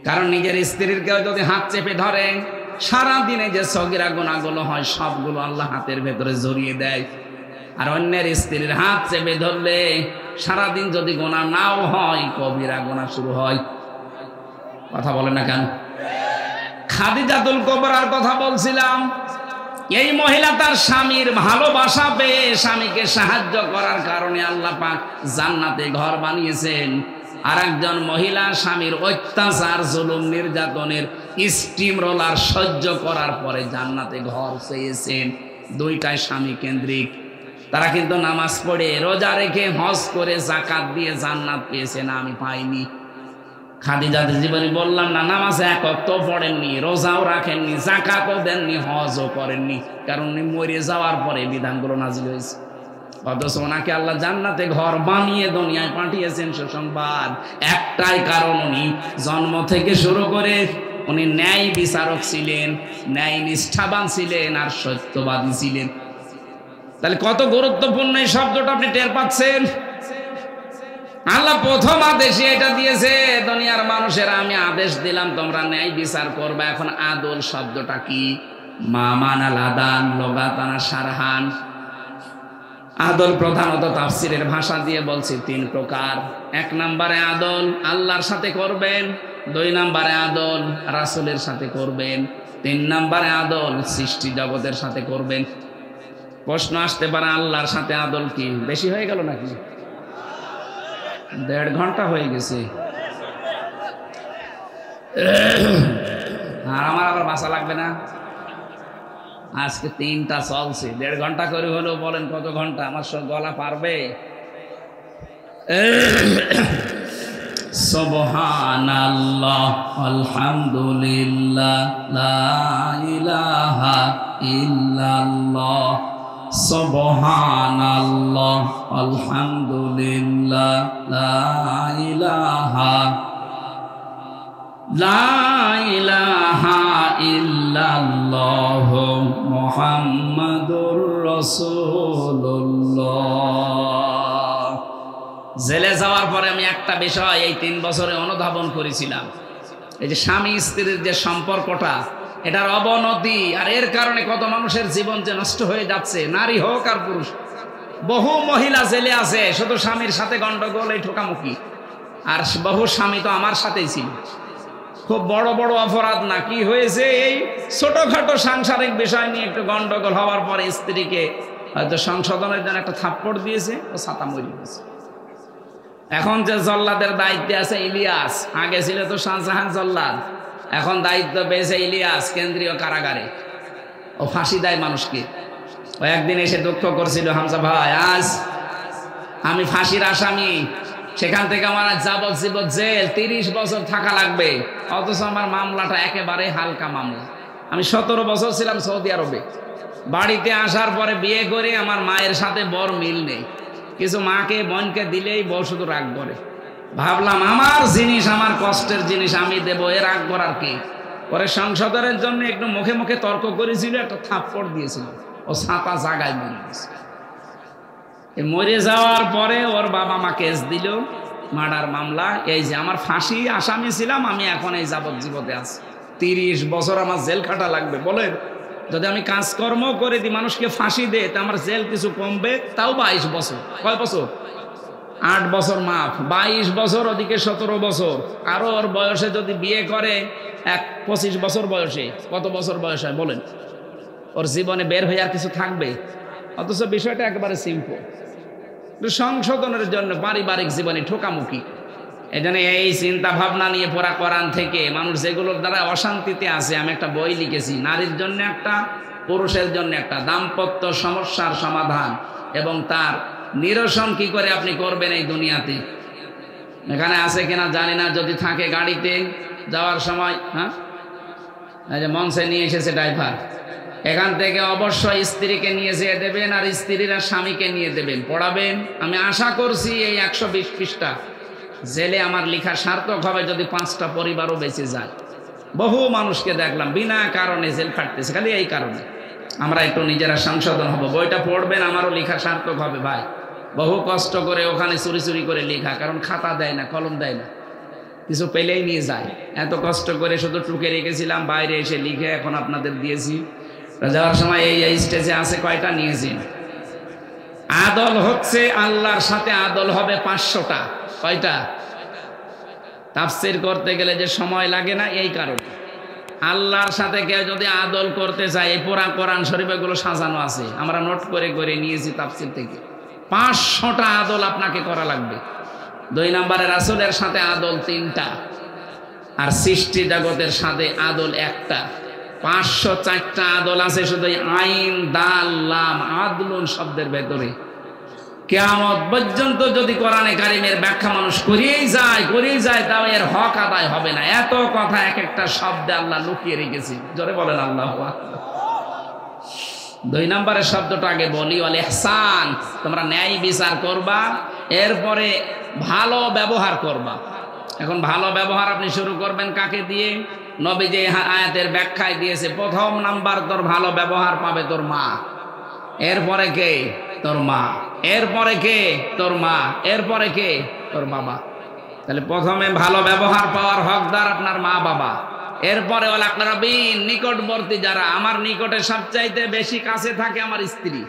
কারণ নিজের স্ত্রীর কেউ যদি হাত চেপে ধরে, সারাদিনে যে সগীরা গুনাহগুলো হয় সবগুলো আল্লাহ হাতের ভেতরে জড়িয়ে দেয়। আর অন্যের স্ত্রীর হাত চেপে ধরলে সারাদিন যদি গুনাহ নাও হয়, কবিরা গুনাহ শুরু হয়। কথা বলে না কেন? খাদিজাতুল কুবরার কথা বলছিলাম। এই মহিলা তার স্বামীর ভালোবাসা পেয়ে স্বামীকে সাহায্য করার কারণে আল্লাহ পাক জান্নাতে ঘর বানিয়েছেন। আর একজন মহিলা স্বামীর অত্যাচার, জুলুম, নির্যাতনের স্টিম রোলার সহ্য করার পরে জান্নাতে ঘর চেয়েছেন। 2টাই স্বামী কেন্দ্রিক। তারা কিন্তু নামাজ পড়ে, রোজা রেখে, হজ করে, যাকাত দিয়ে জান্নাত পেয়েছে না, আমি পাইনি। খাদিজার জীবনে বললাম না, নামাজে 1 ওয়াক্ত পড়েননি, রোজাও রাখেননি, যাকাতও দেননি, হজও করেননি, কারণ উনি মরে যাওয়ার পরে বিধানগুলো নাজিল হয়েছে। অথচ ওনাকে আল্লাহ জান্নাতে ঘর বানিয়ে দুনিয়ায় পাঠিয়েছেন সুসংবাদ। একটাই কারণ, উনি জন্ম থেকে শুরু করে উনি ন্যায় বিচারক ছিলেন, ন্যায় নিষ্ঠাবান ছিলেন, আর সত্যবাদী ছিলেন। তাহলে কত গুরুত্বপূর্ণ এই শব্দটা আপনি টের পাচ্ছেন? আল্লাহ প্রথম আদেশে এটা দিয়েছে, দুনিয়ার মানুষেরা আমি আদেশ দিলাম তোমরা ন্যায় বিচার করবে। এখন আদল শব্দটা কি? মামানাল আদান লগাতানা সারহান। আদল প্রধানত তাফসীরের ভাষা দিয়ে বলছি 3 প্রকার। 1 নম্বরে আদল আল্লাহর সাথে করবেন, 2 নম্বরে আদল রাসূলের সাথে করবেন, 3 নম্বরে আদল সৃষ্টি জগতের সাথে করবেন। প্রশ্ন আসতে পারে, আল্লাহর সাথে আদল কি বেশি হয়ে গেল নাকি? 1.5 ঘন্টা হয়ে গেছে। আর আমার আবার বাসা লাগবে না, আজকে 3টা চলছে, 1.5 ঘন্টা করে হলেও বলেন কত ঘন্টা, আমার সব গলা পারবে? সুবহানাল্লাহ আলহামদুলিল্লাহ লা ইলাহা ইল্লাল্লাহ, সুবহানাল্লাহ আলহামদুলিল্লাহ লা ইলাহা ইল্লাল্লাহ মুহাম্মাদুর রাসূলুল্লাহ। জেলে যাওয়ার পরে আমি একটা বিষয় এই 3 বছরে অনুধাবন করেছিলাম, এই যে স্বামী স্ত্রীর যে সম্পর্কটা, এটার অবনতি, আর এর কারণে কত মানুষের জীবন যে নষ্ট হয়ে যাচ্ছে, নারী হোক আর পুরুষ। বহু মহিলা জেলে আছে শুধু স্বামীর সাথে গন্ডগোল, এই ঠোকামুখি। আর বহু স্বামী তো আমার সাথেই ছিল, খুব বড় বড় অপরাধ না, কি হয়েছে এই ছোটখাটো সাংসারিক বিষয় নিয়ে একটু গন্ডগোল হওয়ার পরে স্ত্রীকে হয়তো সংশোধনের জন্য একটা থাপ্পড় দিয়েছে, ও ছাতা মরে গেছে। এখন যে জল্লাদের দায়িত্বে আছে ইলিয়াস, আগে ছিল তো শাহজাহান জল্লাদ, এখন দায়িত্ব পেয়েছে ইলিয়াস কেন্দ্রীয় কারাগারে। ও ফাঁসি দেয় মানুষকে। ও একদিন এসে দুঃখ করছিল, হামজা ভাই আজ আমি ফাঁসির আসামি, সেখান থেকে আমার যাবজ্জীবন জেল, 30 বছর থাকা লাগবে, অথচ আমার মামলাটা একেবারে হালকা মামলা। আমি 17 বছর ছিলাম সৌদি আরবে। বাড়িতে আসার পরে বিয়ে করে আমার মায়ের সাথে বর মিল নেই, কিছু মাকে বোনকে দিলেই বউ শুধু রাগ করে। ভাবলাম আমার জিনিস, আমার কষ্টের জিনিস আমি দেবো, এ রাগ করার কি। পরে সংশোধনের জন্য একটু মুখে মুখে তর্ক করেছিল, একটা থাপ্পড় দিয়েছিল, ও ছাতা জাগায় মরে গেছে। মরে যাওয়ার পরে ওর বাবা মা কেস দিল, মার্ডার মামলা। এই যে আমার ফাঁসি আসামি ছিলাম, আমি এখন এই যাবজ্জীবনে আছি, 30 বছর আমার জেল খাটা লাগবে। বলেন, যদি আমি কাজকর্ম করে দিই, মানুষকে ফাঁসি দে, তা আমার জেল কিছু কমবে, তাও 22 বছর। কয় বছর? 8 বছর মাফ, 22 বছর, ওদিকে 17 বছর। আরো ওর বয়সে যদি বিয়ে করে 25 বছর বয়সে, কত বছর বয়স হয় বলেন? ওর জীবনে বের হয়ে আর কিছু থাকবে? অথচ বিষয়টা একেবারে সিম্পল। সংশোধনের জন্য পারিবারিক জীবনে ঠোকামুখি। এজন্য এই চিন্তা ভাবনা নিয়ে পড়া কোরআন থেকে মানুষ যেগুলোর দ্বারা অশান্তিতে আছে, আমি একটা বই লিখেছি, নারীর জন্য একটা, পুরুষের জন্য একটা, দাম্পত্য সমস্যার সমাধান এবং তার নিরসন কি করে আপনি করবেন এই দুনিয়াতে। এখানে আছে কিনা জানি না, যদি থাকে গাড়িতে যাওয়ার সময়, হ্যাঁ এই যে মঞ্চে নিয়ে এসেছে ড্রাইভার, এখান থেকে অবশ্যই স্ত্রীকে নিয়ে যেয়ে দেবেন, আর স্ত্রীরা স্বামীকে নিয়ে দেবেন, পড়াবেন। আমি আশা করছি এই 120 পৃষ্ঠা জেলে আমার লেখা সার্থক হবে, যদি 5টা পরিবারও বেঁচে যায়। বহু মানুষকে দেখলাম বিনা কারণে জেল খাটতেছে, খালি এই কারণে। আমরা একটু নিজেরা সংশোধন হব, বইটা পড়বেন, আমারও লেখা সার্থক হবে ভাই। বহু কষ্ট করে ওখানে চুরি চুরি করে লেখা, কারণ খাতা দেয় না, কলম দেয় না, কিছু পেলেই নিয়ে যায়। এত কষ্ট করে শুধু টুকে রেখেছিলাম, বাইরে এসে লিখে এখন আপনাদের দিয়েছি। যাওয়ার সময় এই স্টেজে আছে কয়টা নিয়েছি। আদল হচ্ছে আল্লাহর সাথে আদল হবে 500টা। কয়টা? তাফসীর করতে গেলে যে সময় লাগে না, এই কারণে। আল্লাহর সাথে কেউ যদি আদল করতে চায়, এই পুরা কোরআন শরীফ এগুলো সাজানো আছে, আমরা নোট করে করে নিয়েছি তাফসীর থেকে। 500টা আদল আপনাকে করা লাগবে। 2 নম্বরে রাসূলের সাথে আদল 3টা, আর সৃষ্টি জগতের সাথে আদল 1টা। 504টা আদল আছে শুধু আইন, দাল, লাম, আদলুন শব্দের ভেতরে। কিয়ামত পর্যন্ত যদি কোরআনে কারিমের ব্যাখ্যা মানুষ করেই যায়, তাও এর হক আদায় হবে না। এত কথা এক একটা শব্দে আল্লাহ লুকিয়ে রেখেছে। জোরে বলেন আল্লাহু আকবার। 2 নম্বরের শব্দটা আগে বলি, ওয়াল ইহসান, তোমরা ন্যায় বিচার করবা, এরপরে ভালো ব্যবহার করবা। এখন ভালো ব্যবহার আপনি শুরু করবেন কাকে দিয়ে? নবী যে আয়াতের ব্যাখ্যায় দিয়েছে, 1 নাম্বার তোর ভালো ব্যবহার পাবে তোর মা, এরপরে কে? তোর মা, এরপরে কে? তোর মা, এরপরে কে? তোর বাবা। তাহলে প্রথমে ভালো ব্যবহার পাওয়ার হকদার আপনার মা বাবা, এরপরে ওয়াল আকরাবিন, নিকটবর্তী যারা, আমার নিকটে সবচাইতে বেশি কাছে থাকে আমার স্ত্রী।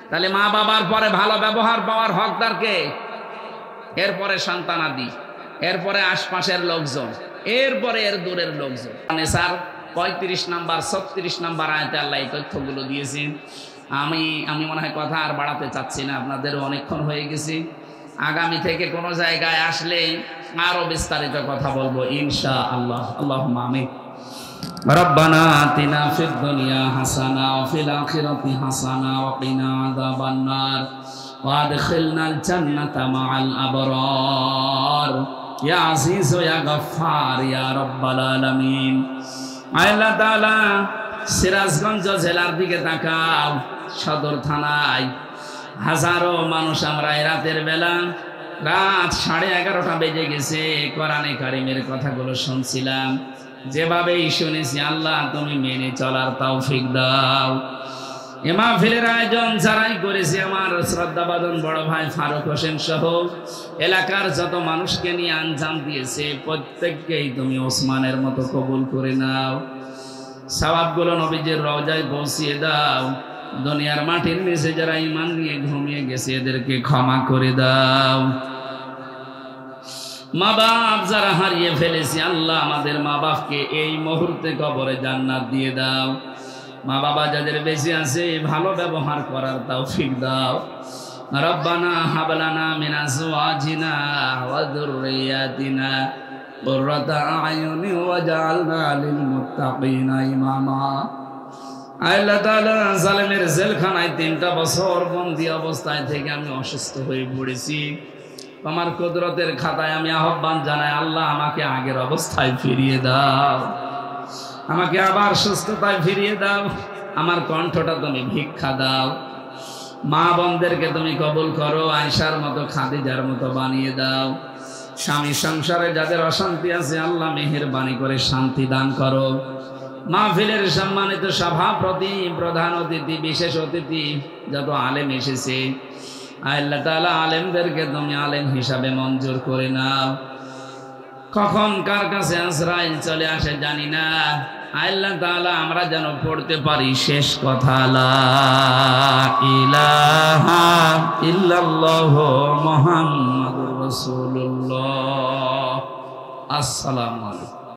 তাহলে মা বাবার পরে ভালো ব্যবহার পাওয়ার হকদার কে? এরপরে সন্তানাদি, এরপরে আশপাশের লোকজন, এরপরে এর দূরের লোকজন। স্যার 35 নাম্বার 36 নাম্বার আয়াতে আল্লাহ এই তথ্যগুলো দিয়েছেন। আমি মনে হয় কথা আর বাড়াতে চাচ্ছি না, আপনাদেরও অনেকক্ষণ হয়ে গেছে। আগামী থেকে কোন জায়গায় আসলে আরো বিস্তারিত কথা বলবো ইনশাআল্লাহ। আল্লাহুম্মা আমিন। রব্বানা আতিনা ফিদ দুনিয়া হাসানা ওয়া ফিল আখিরাতি হাসানা ওয়া কিনা আযাবান নার ওয়া আদখিলনাল জান্নাতা মাআল আবরার ইয়া আজিজ ইয়া গফফার ইয়া রাব্বাল আলামিন। আল্লাহ তাআলা সিরাজগঞ্জ জেলার দিকে তাকাও, সদর থানায় হাজারো মানুষ আমরা এই রাতের বেলা রাত 11:30 বেজে গেছে কোরআনে কারিমের কথাগুলো শুনছিলাম। যেভাবেই শুনেছি আল্লাহ তুমি মেনে চলার তৌফিক দাও। এ মাহফিলের আয়োজন যারাই করেছে আমার শ্রদ্ধাভাজন বড় ভাই ফারুক হোসেন সহ এলাকার যত মানুষকে নিয়ে আঞ্জাম দিয়েছে প্রত্যেককেই তুমি ওসমানের মতো কবুল করে নাও। সওয়াবগুলো নবীজির রওজায় পৌঁছিয়ে দাও। দুনিয়ার মাটির নিচে যারা ঈমান নিয়ে ঘুমিয়ে গেছে এদেরকে ক্ষমা করে দাও। মা বাপ যারা হারিয়ে ফেলেছে আল্লাহ আমাদের মা বাপকে এই মুহূর্তে কবরে জান্নাত দিয়ে দাও। মা বাবা যাদের বেঁচে আছে ভালো ব্যবহার করার তৌফিক দাও। রব্বানা হাব লানা মিন আজওয়াজিনা ওয়া যুররিয়াতিনা কুররাতা আয়ুনি ওয়াজআলনা লিল মুত্তাকিনা ইমামা। আল্লাহ তাআলা জালেমের জেলখানায় 3টা বছর বন্দী অবস্থায় থেকে আমি অসুস্থ হয়ে পড়েছি। তোমার কুদরতের খাতায় আমি আহ্বান জানাই আল্লাহ আমাকে আগের অবস্থায় ফিরিয়ে দাও, আমাকে আবার সুস্থতায় ফিরিয়ে দাও। আমার কণ্ঠটা তুমি ভিক্ষা দাও। মা বোনদেরকে তুমি কবুল করো, আয়েশার মতো খাদিজার মতো বানিয়ে দাও। স্বামী সংসারে যাদের অশান্তি আছে আল্লাহ মেহেরবানি করে শান্তি দান করো। মাহফিলের সম্মানিত সভাপতি, প্রধান অতিথি, বিশেষ অতিথি যত আলেম এসেছে আল্লাহ তাআলা আলেমদেরকে তুমি আলেম হিসাবে মঞ্জুর করে নাও। কখন কার কাছে আজরাইল চলে আসে জানি না। আল্লাহ তাআলা আমরা যেন পড়তে পারি শেষ কথা লা ইলাহা ইল্লাল্লাহ মুহাম্মাদুর রাসূলুল্লাহ। আসসালামু আলাইকুম।